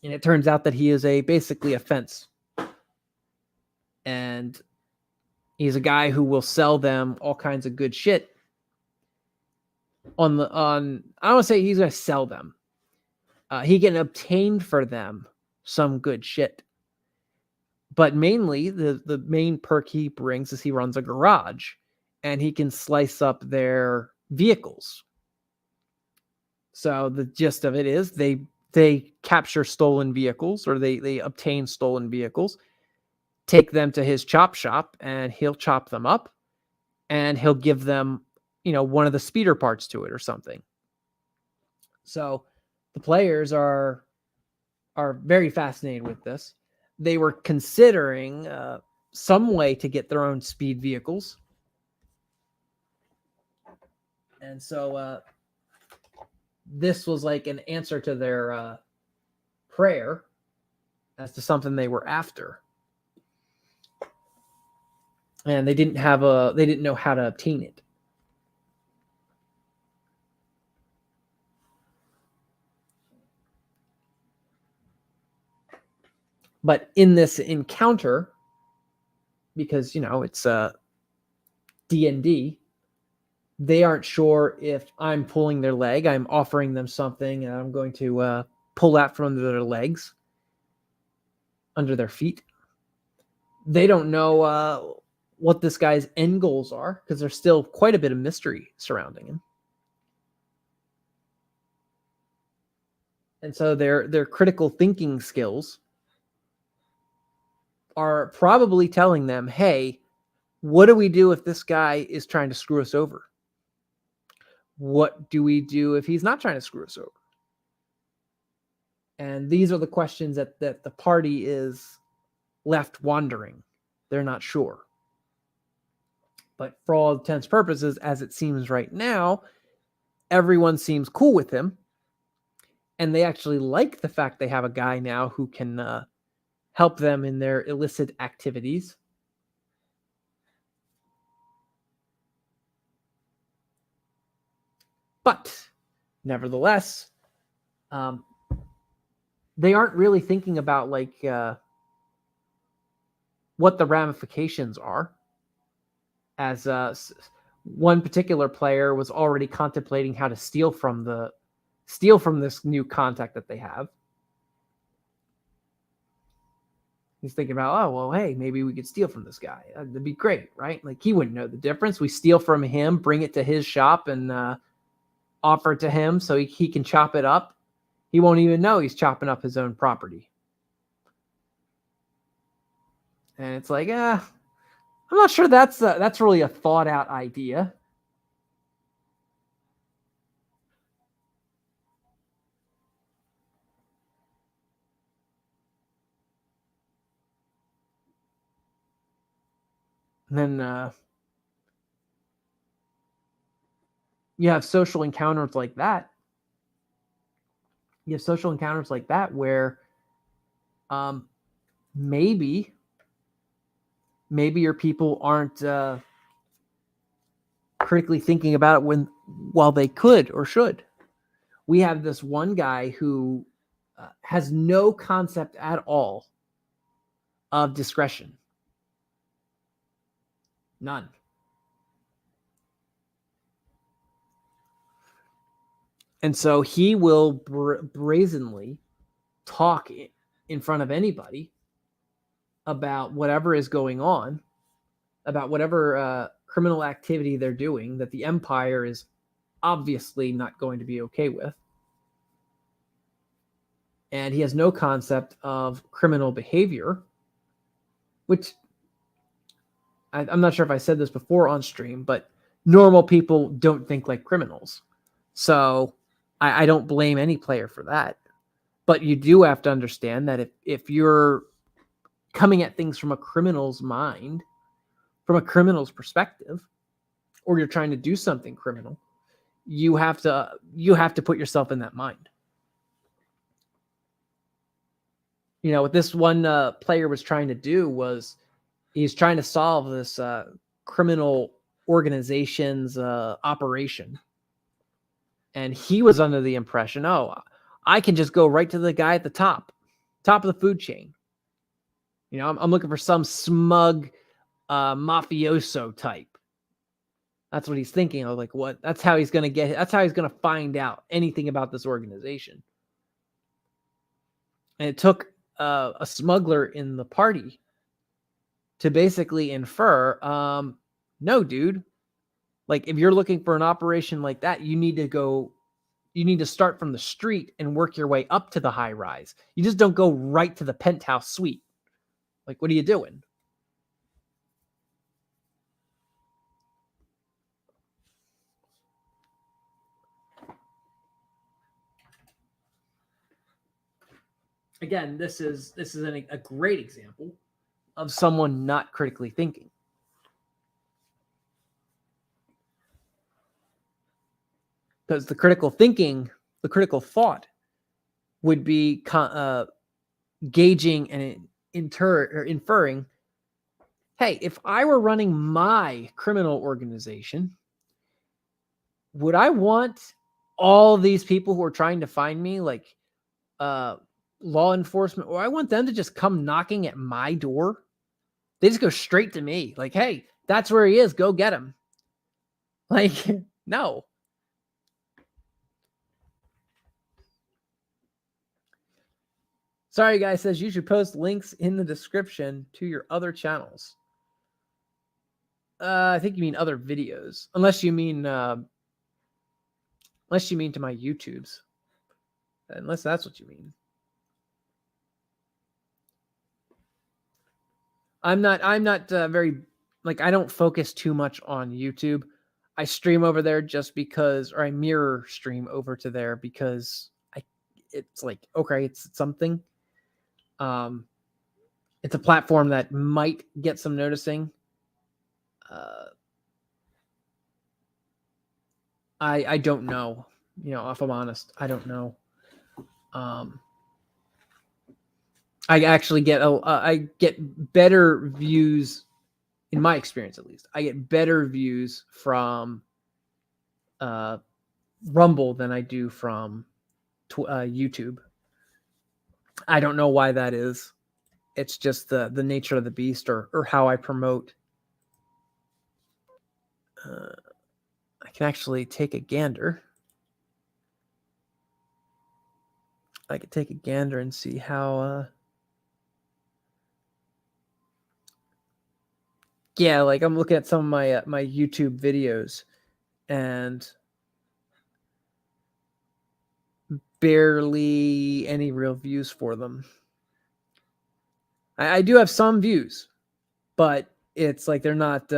And it turns out that he is basically a fence. And he's a guy who will sell them all kinds of good shit. I don't want to say he's going to sell them. He can obtain for them some good shit. But mainly, the main perk he brings is he runs a garage, and he can slice up their vehicles. So the gist of it is they capture stolen vehicles, or they obtain stolen vehicles, take them to his chop shop, and he'll chop them up, and he'll give them, one of the speeder parts to it or something. So the players are very fascinated with this. They were considering some way to get their own speed vehicles. And so this was like an answer to their prayer as to something they were after. And they didn't know how to obtain it. But in this encounter, because it's D&D, they aren't sure if I'm pulling their leg. I'm offering them something, and I'm going to pull that from under their legs, under their feet. They don't know what this guy's end goals are, because there's still quite a bit of mystery surrounding him. And so their critical thinking skills are probably telling them, hey, what do we do if this guy is trying to screw us over? What do we do if he's not trying to screw us over? And these are the questions that the party is left wondering. They're not sure. But for all intents and purposes, as it seems right now, everyone seems cool with him. And they actually like the fact they have a guy now who can help them in their illicit activities. But nevertheless, they aren't really thinking about what the ramifications are. As one particular player was already contemplating how to steal from this new contact that they have. He's thinking about, oh, well, hey, maybe we could steal from this guy. That'd be great, right? Like, he wouldn't know the difference. We steal from him, bring it to his shop, and offer it to him so he can chop it up. He won't even know he's chopping up his own property. And it's like, I'm not sure that's really a thought out idea. And then you have social encounters like that. You have social encounters like that where maybe your people aren't critically thinking about it while they could or should. We have this one guy who has no concept at all of discretion. None. And so he will brazenly talk in front of anybody about whatever is going on, about whatever criminal activity they're doing that the Empire is obviously not going to be okay with. And he has no concept of criminal behavior, which I'm not sure if I said this before on stream, but normal people don't think like criminals. So I don't blame any player for that. But you do have to understand that if you're coming at things from a criminal's mind, from a criminal's perspective, or you're trying to do something criminal, you have to put yourself in that mind. You know, what this one player was trying to do was he's trying to solve this criminal organization's operation. And he was under the impression, oh, I can just go right to the guy at the top of the food chain. You know, I'm looking for some smug mafioso type. That's what he's thinking. I was like, what? That's how he's going to find out anything about this organization. And it took a smuggler in the party to basically infer, no, dude, like, if you're looking for an operation like that, you need to start from the street and work your way up to the high rise. You just don't go right to the penthouse suite. Like, what are you doing? Again, this is a great example of someone not critically thinking. Because the critical thought would be gauging and inferring, hey, if I were running my criminal organization, would I want all these people who are trying to find me, like law enforcement, or I want them to just come knocking at my door? They just go straight to me, like, hey, that's where he is, go get him. Like, No. Sorry, guy says you should post links in the description to your other channels. I think you mean other videos, unless you mean to my YouTubes, unless that's what you mean. I'm not very, like, I don't focus too much on YouTube. I stream over there just because, or I mirror stream over to there because it's like, okay, it's something. It's a platform that might get some noticing. I don't know, if I'm honest, I don't know. I actually get I get better views, in my experience at least. I get better views from Rumble than I do from YouTube. I don't know why that is. It's just the nature of the beast, or how I promote. I can actually take a gander. I could take a gander and see how. Yeah, like I'm looking at some of my my YouTube videos, and barely any real views for them. I do have some views, but it's like they're not.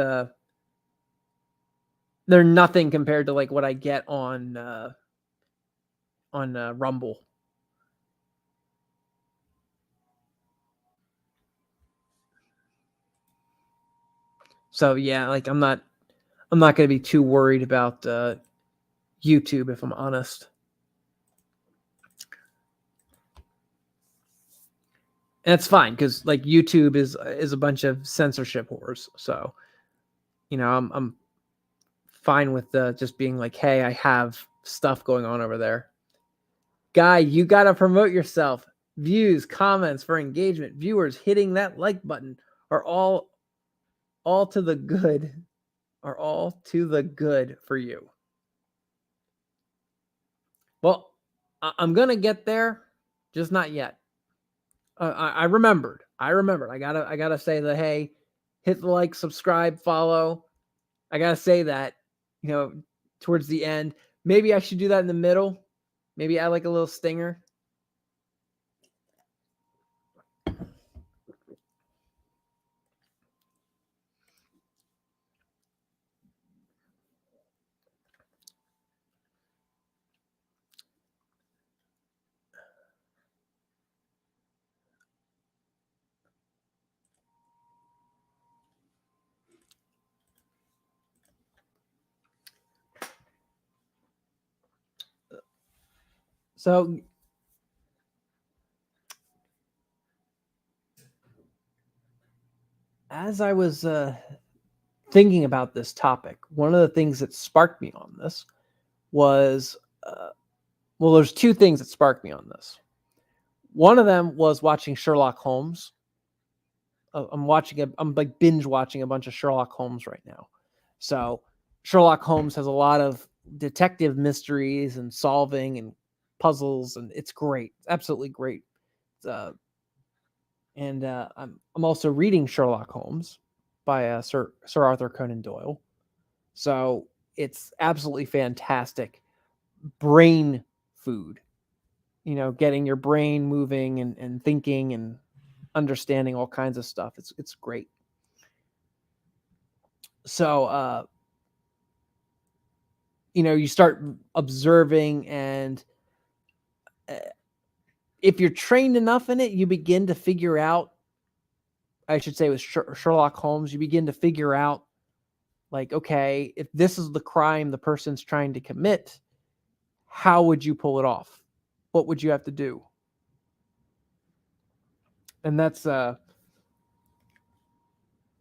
They're nothing compared to like what I get on Rumble. So yeah, like I'm not going to be too worried about YouTube, if I'm honest. And it's fine because like YouTube is a bunch of censorship whores. So, I'm fine with just being like, hey, I have stuff going on over there. Guy, you got to promote yourself. Views, comments for engagement, viewers hitting that like button are all to the good. Are all to the good for you. Well, I'm gonna get there, just not yet. I remembered. I gotta say that. Hey, hit the like, subscribe, follow. I gotta say that. Towards the end. Maybe I should do that in the middle. Maybe add like a little stinger. So as I was thinking about this topic, one of the things that sparked me on this was, well, there's two things that sparked me on this. One of them was watching Sherlock Holmes. I'm like binge watching a bunch of Sherlock Holmes right now. So Sherlock Holmes has a lot of detective mysteries and solving and puzzles, and it's great. It's absolutely great. And I'm also reading Sherlock Holmes by Sir Arthur Conan Doyle. So it's absolutely fantastic brain food. Getting your brain moving and thinking and understanding all kinds of stuff. It's great. So you start observing, and if you're trained enough in it, you begin to figure out, I should say with Sherlock Holmes, you begin to figure out, like, okay, if this is the crime the person's trying to commit, how would you pull it off? What would you have to do? And that's a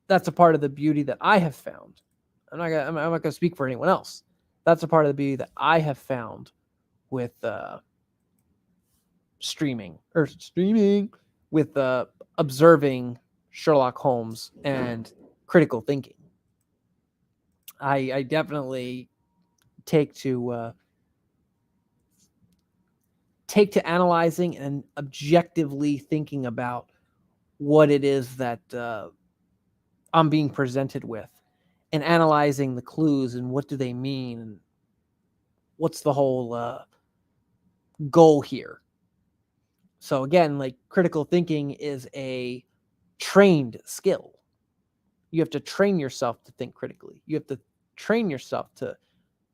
part of the beauty that I have found. I'm not going to speak for anyone else. That's a part of the beauty that I have found with streaming with observing Sherlock Holmes and critical thinking. I definitely take to analyzing and objectively thinking about what it is that I'm being presented with, and analyzing the clues and what do they mean, and what's the whole goal here. So again, like, critical thinking is a trained skill. You have to train yourself to think critically. You have to train yourself to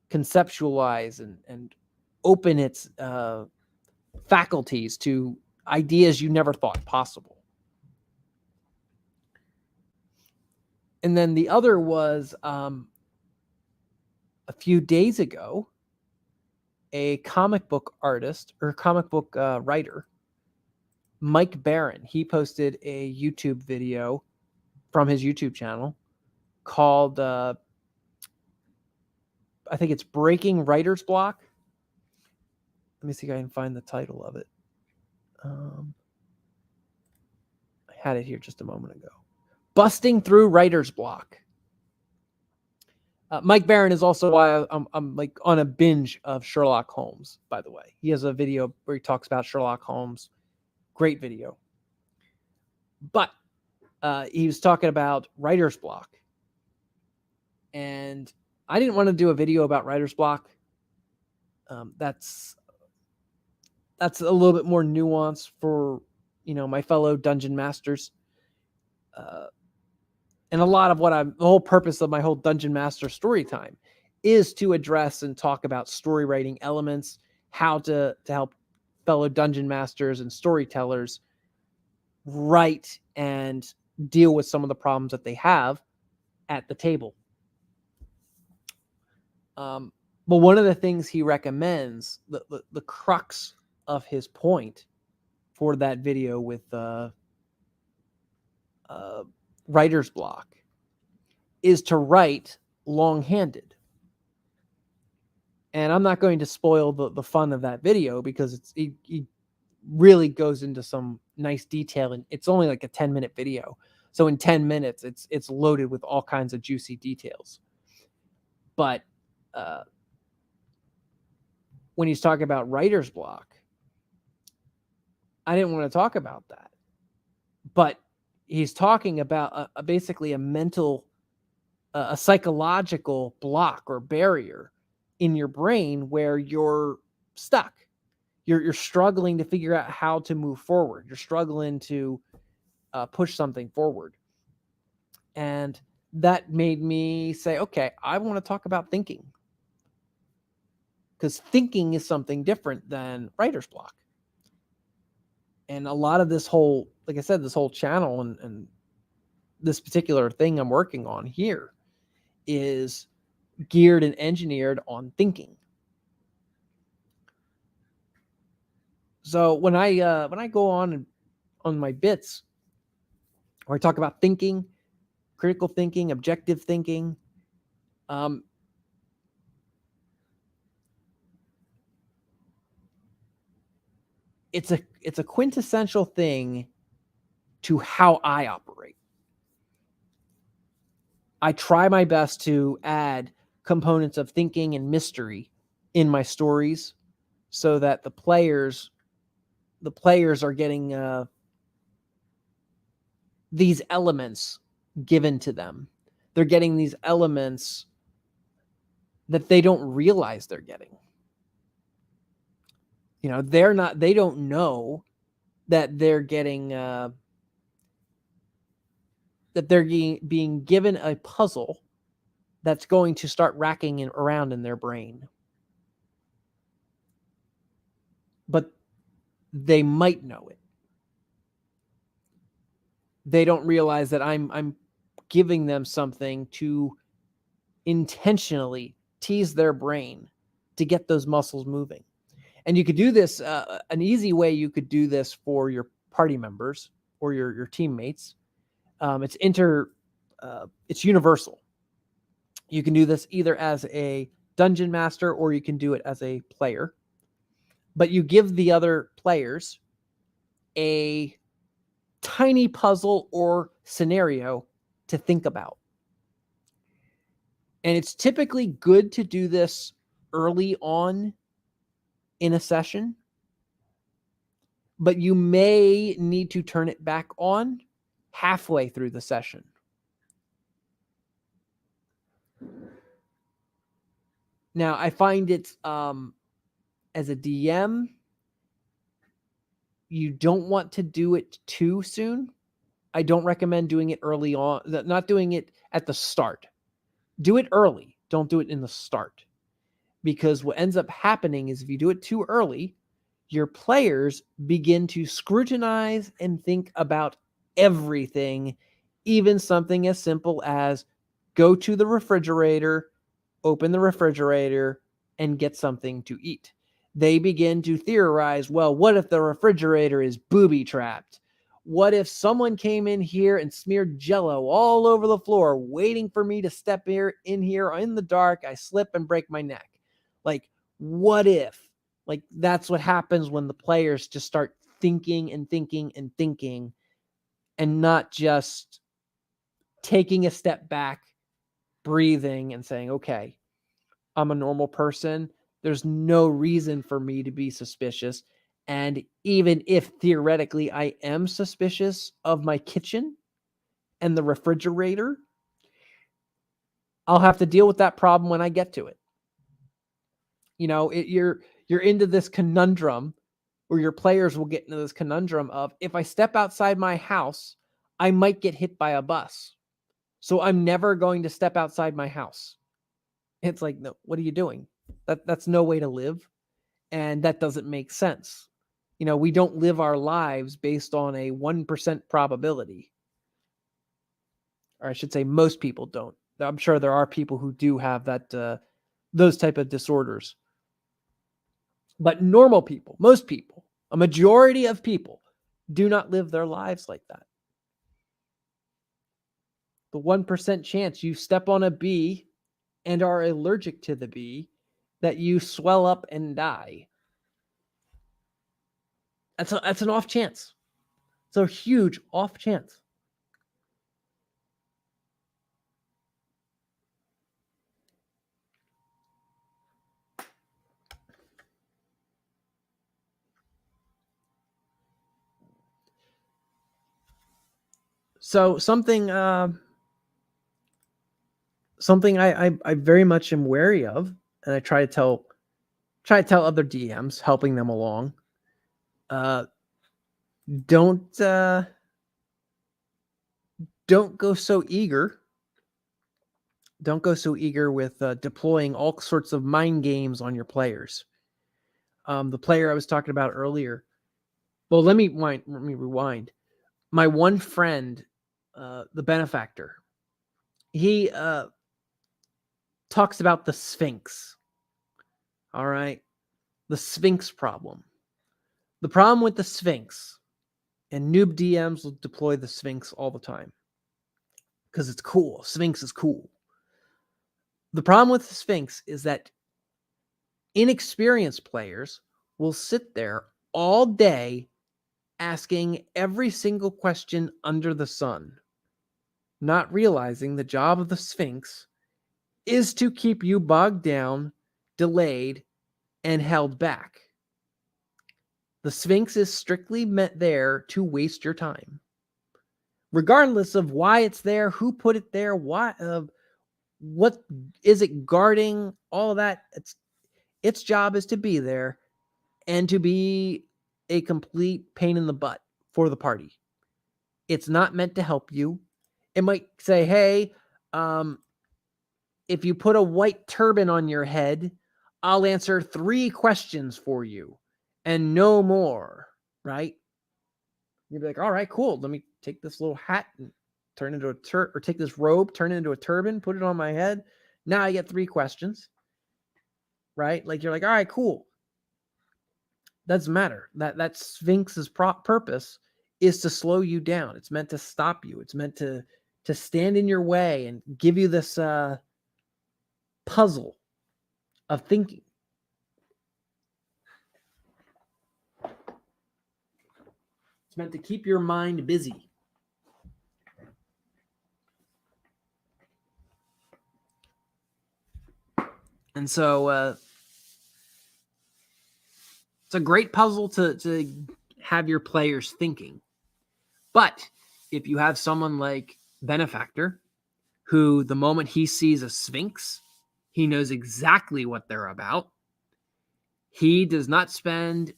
conceptualize and open its faculties to ideas you never thought possible. And then the other was a few days ago, a comic book artist or comic book writer, Mike Barron, he posted a YouTube video from his YouTube channel called, I think it's Breaking Writer's Block. Let me see if I can find the title of it. I had it here just a moment ago. Busting Through Writer's Block. Mike Barron is also why I'm like on a binge of Sherlock Holmes, by the way. He has a video where he talks about Sherlock Holmes. Great video. But he was talking about writer's block. And I didn't want to do a video about writer's block. That's a little bit more nuanced for, my fellow dungeon masters. And a lot of the whole purpose of my whole Dungeon Master Storytime is to address and talk about story writing elements, how to help fellow dungeon masters and storytellers write and deal with some of the problems that they have at the table. But one of the things he recommends, the crux of his point for that video with writer's block, is to write long-handed. And I'm not going to spoil the fun of that video because it really goes into some nice detail, and it's only like a 10-minute video. So in 10 minutes, it's loaded with all kinds of juicy details. But when he's talking about writer's block, I didn't want to talk about that. But he's talking about basically a mental, a psychological block or barrier in your brain where you're stuck. You're struggling to figure out how to move forward. You're struggling to push something forward. And that made me say, okay, I want to talk about thinking. Because thinking is something different than writer's block. And a lot of this whole, like I said, this whole channel and this particular thing I'm working on here is geared and engineered on thinking. So when I go on my bits where I talk about thinking, critical thinking, objective thinking, it's a quintessential thing to how I operate. I try my best to add components of thinking and mystery in my stories so that the players are getting these elements given to them. They're getting these elements that they don't realize they're getting. They don't know that they're getting, that they're being given a puzzle that's going to start racking around in their brain. But they might know it. They don't realize that I'm giving them something to intentionally tease their brain to get those muscles moving. And you could do this, an easy way you could do this for your party members or your teammates. It's universal. You can do this either as a dungeon master or you can do it as a player. But you give the other players a tiny puzzle or scenario to think about. And it's typically good to do this early on in a session, but you may need to turn it back on halfway through the session. Now, I find it as a DM, you don't want to do it too soon. I don't recommend doing it early on, not doing it at the start. Do it early. Don't do it in the start. Because what ends up happening is if you do it too early, your players begin to scrutinize and think about everything, even something as simple as go to the refrigerator, open the refrigerator, and get something to eat. They begin to theorize, well, what if the refrigerator is booby trapped? What if someone came in here and smeared Jello all over the floor, waiting for me to step in here in the dark? I slip and break my neck. Like, what if? Like, that's what happens when the players just start thinking and thinking and thinking, and not just taking a step back, breathing, and saying, okay, I'm a normal person. There's no reason for me to be suspicious. And even if theoretically I am suspicious of my kitchen and the refrigerator, I'll have to deal with that problem when I get to it. You know, you're into this conundrum, or your players will get into this conundrum of, if I step outside my house, I might get hit by a bus. So I'm never going to step outside my house. It's like, no, what are you doing? That's no way to live. And that doesn't make sense. You know, we don't live our lives based on a 1% probability. Or I should say most people don't. I'm sure there are people who do have that, those type of disorders. But normal people, most people, a majority of people do not live their lives like that. The 1% chance you step on a bee and are allergic to the bee, that you swell up and die. That's an off chance. It's a huge off chance. So something I very much am wary of, and I try to tell other DMs helping them along. Don't go so eager. Don't go so eager with deploying all sorts of mind games on your players. The player I was talking about earlier. Well, let me rewind. My one friend, the benefactor, he talks about the Sphinx. All right. The Sphinx problem. The problem with the Sphinx, and noob DMs will deploy the Sphinx all the time because it's cool. Sphinx is cool. The problem with the Sphinx is that inexperienced players will sit there all day asking every single question under the sun, not realizing the job of the Sphinx is to keep you bogged down, delayed, and held back. The Sphinx is strictly meant there to waste your time. Regardless of why it's there, who put it there, what is it guarding, all of that, its job is to be there and to be a complete pain in the butt for the party. It's not meant to help you. It might say, hey, if you put a white turban on your head, I'll answer 3 questions for you and no more, right? You'd be like, all right, cool. Let me take this little hat and turn into or take this robe, turn it into a turban, put it on my head. Now I get 3 questions, right? Like, you're like, all right, cool. Doesn't matter. That Sphinx's purpose is to slow you down. It's meant to stop you. It's meant to stand in your way and give you this puzzle of thinking. It's meant to keep your mind busy. And so It's a great puzzle to have your players thinking. But if you have someone like Benefactor, who the moment he sees a Sphinx, he knows exactly what they're about. He does not spend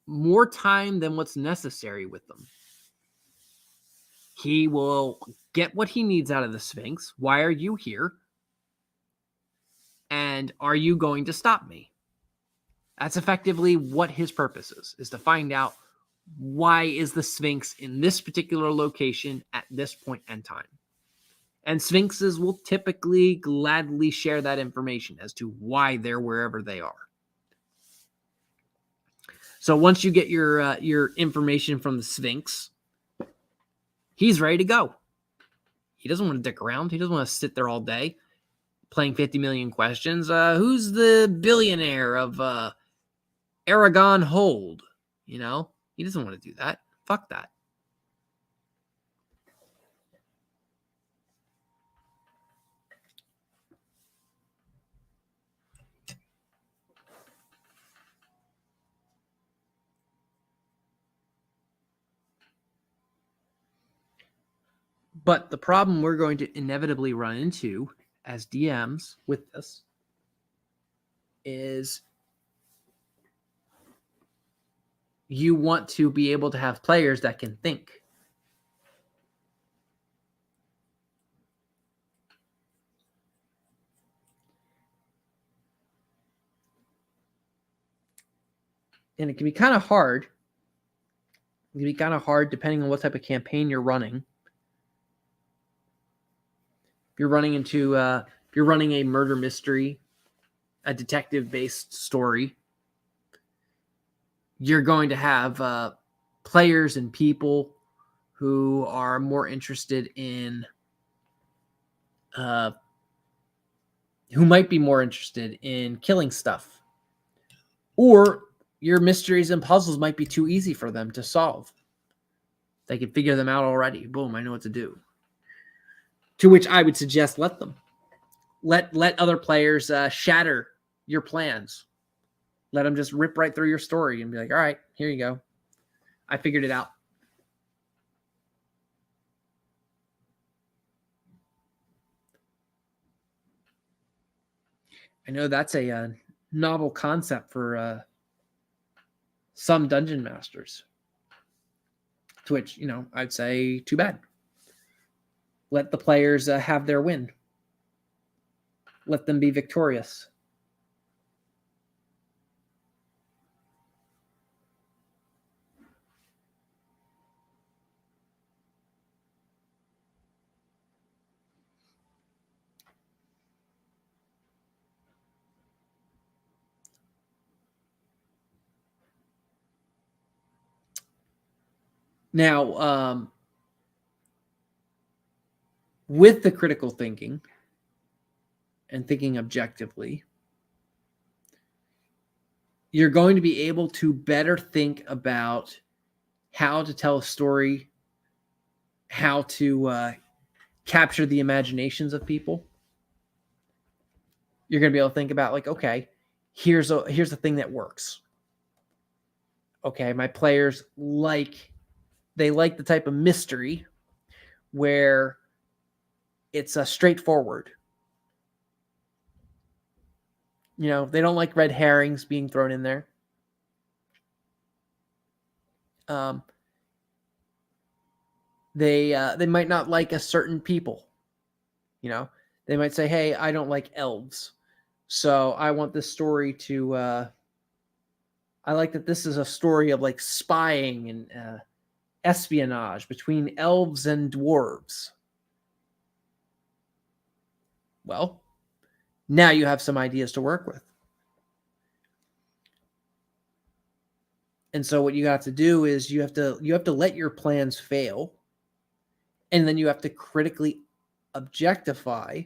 more time than what's necessary with them. He will get what he needs out of the Sphinx. Why are you here? And are you going to stop me? That's effectively what his purpose is to find out why is the Sphinx in this particular location at this point in time. And Sphinxes will typically gladly share that information as to why they're wherever they are. So once you get your information from the Sphinx, he's ready to go. He doesn't want to dick around. He doesn't want to sit there all day playing 50 million questions. Who's the billionaire of Aragon Hold? You know, he doesn't want to do that. Fuck that. But the problem we're going to inevitably run into as DMs with this is you want to be able to have players that can think. And it can be kind of hard. It can be kind of hard depending on what type of campaign you're running. If you're running a murder mystery, a detective-based story, you're going to have players and people who are more interested in, who might be more interested in killing stuff. Or your mysteries and puzzles might be too easy for them to solve. They can figure them out already. Boom, I know what to do. To which I would suggest let them. Let other players shatter your plans. Let them just rip right through your story and be like, all right, here you go. I figured it out. I know that's a novel concept for some dungeon masters. To which, I'd say too bad. Let the players have their win. Let them be victorious. Now, with the critical thinking and thinking objectively, you're going to be able to better think about how to tell a story, how to capture the imaginations of people. You're going to be able to think about, like, okay, here's the thing that works. Okay, my players like the type of mystery where it's straightforward. They don't like red herrings being thrown in there. They might not like a certain people. They might say, hey, I don't like elves. So I want this story to, I like that this is a story of like spying and espionage between elves and dwarves. Well, now you have some ideas to work with. And so what you have to do is you have to let your plans fail. And then you have to critically objectify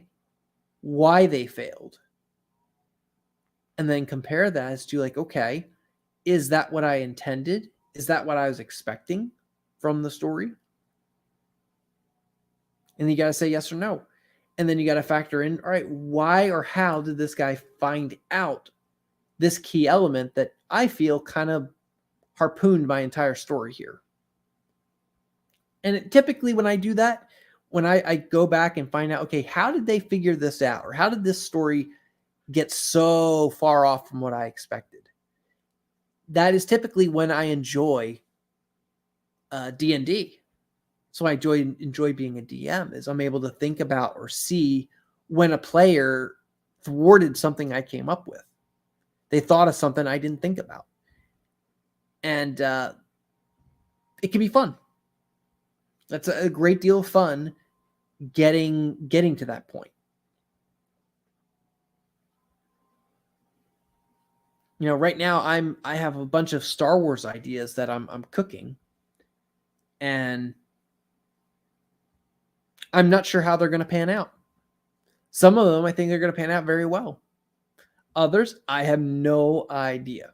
why they failed. And then compare that as to, like, okay, is that what I intended? Is that what I was expecting from the story? And you got to say yes or no. And then you got to factor in, all right, why or how did this guy find out this key element that I feel kind of harpooned my entire story here. And typically when I do that, when I go back and find out, okay, how did they figure this out? Or how did this story get so far off from what I expected? That is typically when I enjoy D&D. So I enjoy being a DM, is I'm able to think about or see when a player thwarted something I came up with. They thought of something I didn't think about. And it can be fun. That's a great deal of fun getting to that point. You know, right now I have a bunch of Star Wars ideas that I'm cooking, and I'm not sure how they're going to pan out. Some of them I think they're going to pan out very well. Others, I have no idea.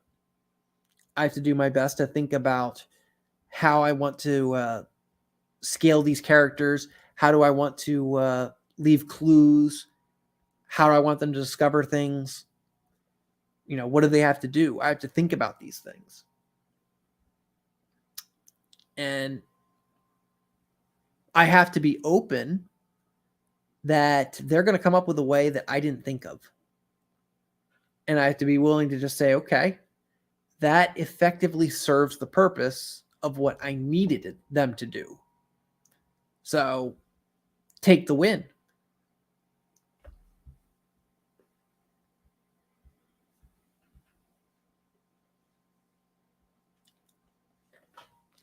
I have to do my best to think about how I want to scale these characters. How do I want to leave clues? How do I want them to discover things? You know, what do they have to do? I have to think about these things. And I have to be open that they're going to come up with a way that I didn't think of. And I have to be willing to just say, okay, that effectively serves the purpose of what I needed them to do. So take the win.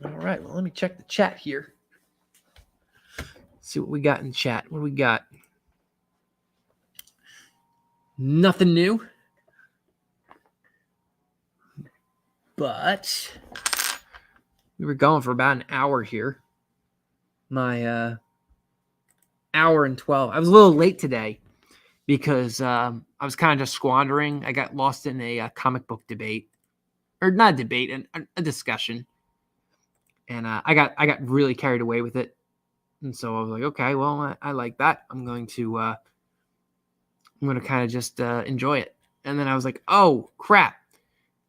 All right, well, let me check the chat here. See what we got in chat. What do we got? Nothing new. But we were going for about an hour here. My hour and 12. I was a little late today because I was kind of just squandering. I got lost in a comic book debate. Or not a debate, a discussion. And I got really carried away with it. And so I was like, okay, well, I like that. I'm going to kind of just enjoy it. And then I was like, oh, crap.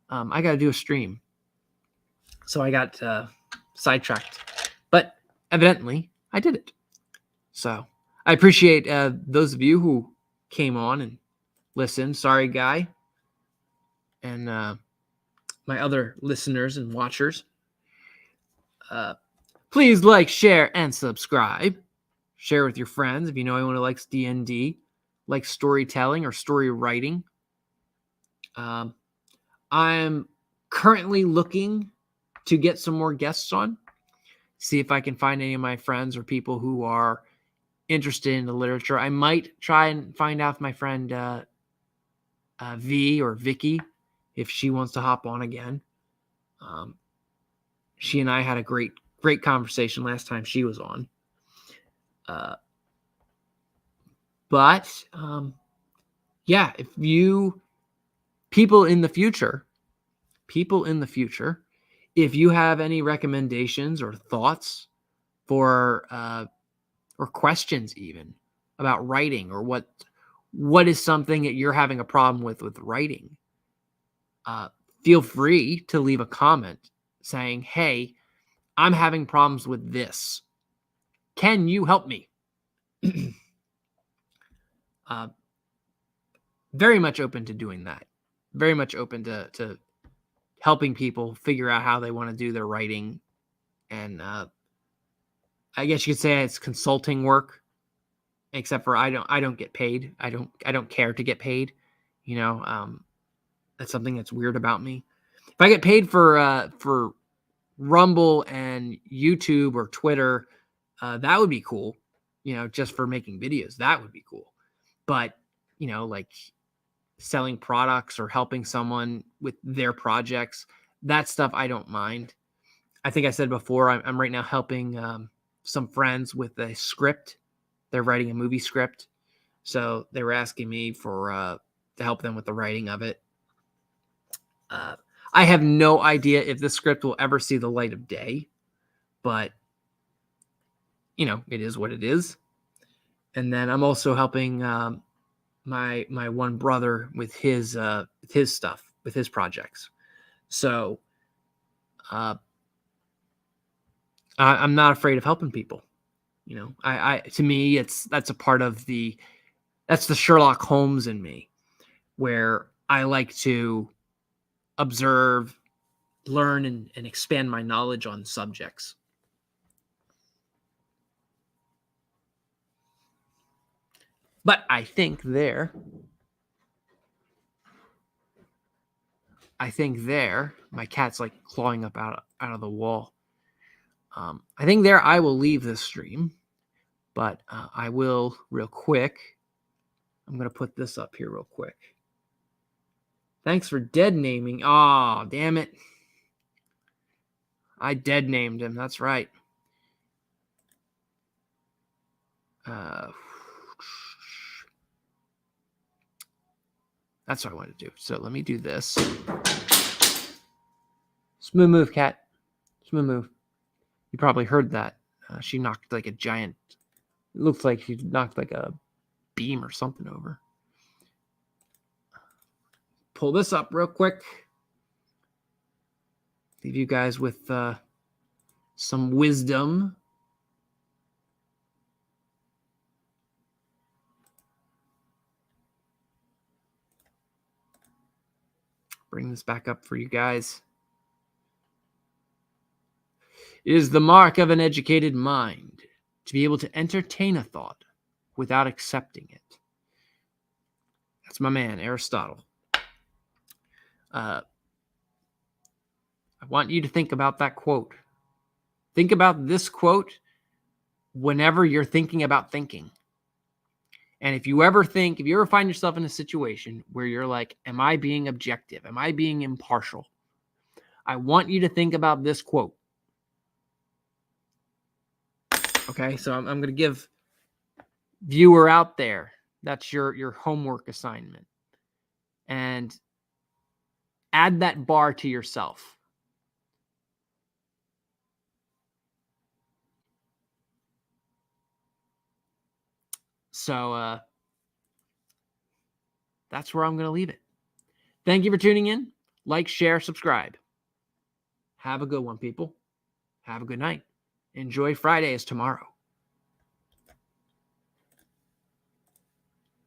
I got to do a stream. So I got sidetracked. But evidently, I did it. So I appreciate those of you who came on and listened. Sorry, Guy. And my other listeners and watchers. Please like, share, and subscribe. Share with your friends if you know anyone who likes D&D, likes storytelling or story writing. I'm currently looking to get some more guests on. See if I can find any of my friends or people who are interested in the literature. I might try and find out if my friend V or Vicky, if she wants to hop on again. She and I had a great conversation last time she was on. But yeah, if you people in the future, if you have any recommendations or thoughts for or questions even about writing, or what is something that you're having a problem with writing, feel free to leave a comment saying, hey, I'm having problems with this. Can you help me? Very much open to doing that. Very much open to helping people figure out how they want to do their writing. And I guess you could say it's consulting work, except for I don't get paid. I don't care to get paid. You know, that's something that's weird about me. If I get paid for Rumble and YouTube or Twitter, that would be cool. You know, just for making videos, that would be cool. But, you know, like selling products or helping someone with their projects, that stuff I don't mind. I think I said before, I'm right now helping some friends with a script. They're writing a movie script. So they were asking me to help them with the writing of it. I have no idea if this script will ever see the light of day, but you know, it is what it is. And then I'm also helping my one brother with his stuff. with his projects. So I'm not afraid of helping people. You know, I to me, that's a part of that's the Sherlock Holmes in me, where I like to observe, learn, and expand my knowledge on subjects. But I think there, my cat's like clawing up out of the wall. I think there I will leave this stream, but I will real quick. I'm going to put this up here real quick. Thanks for dead naming. Oh, damn it. I dead named him. That's right. That's what I want to do. So let me do this. Smooth move, cat. Smooth move. You probably heard that. She knocked like a giant. It looks like she knocked like a beam or something over. Pull this up real quick. Leave you guys with some wisdom. Bring this back up for you guys. It is the mark of an educated mind to be able to entertain a thought without accepting it. That's my man, Aristotle. I want you to think about that quote. Think about this quote whenever you're thinking about thinking. And if you ever find yourself in a situation where you're like, am I being objective? Am I being impartial? I want you to think about this quote. Okay, so I'm going to give viewer out there, that's your homework assignment. And add that bar to yourself. So that's where I'm going to leave it. Thank you for tuning in. Like, share, subscribe. Have a good one, people. Have a good night. Enjoy Friday as tomorrow.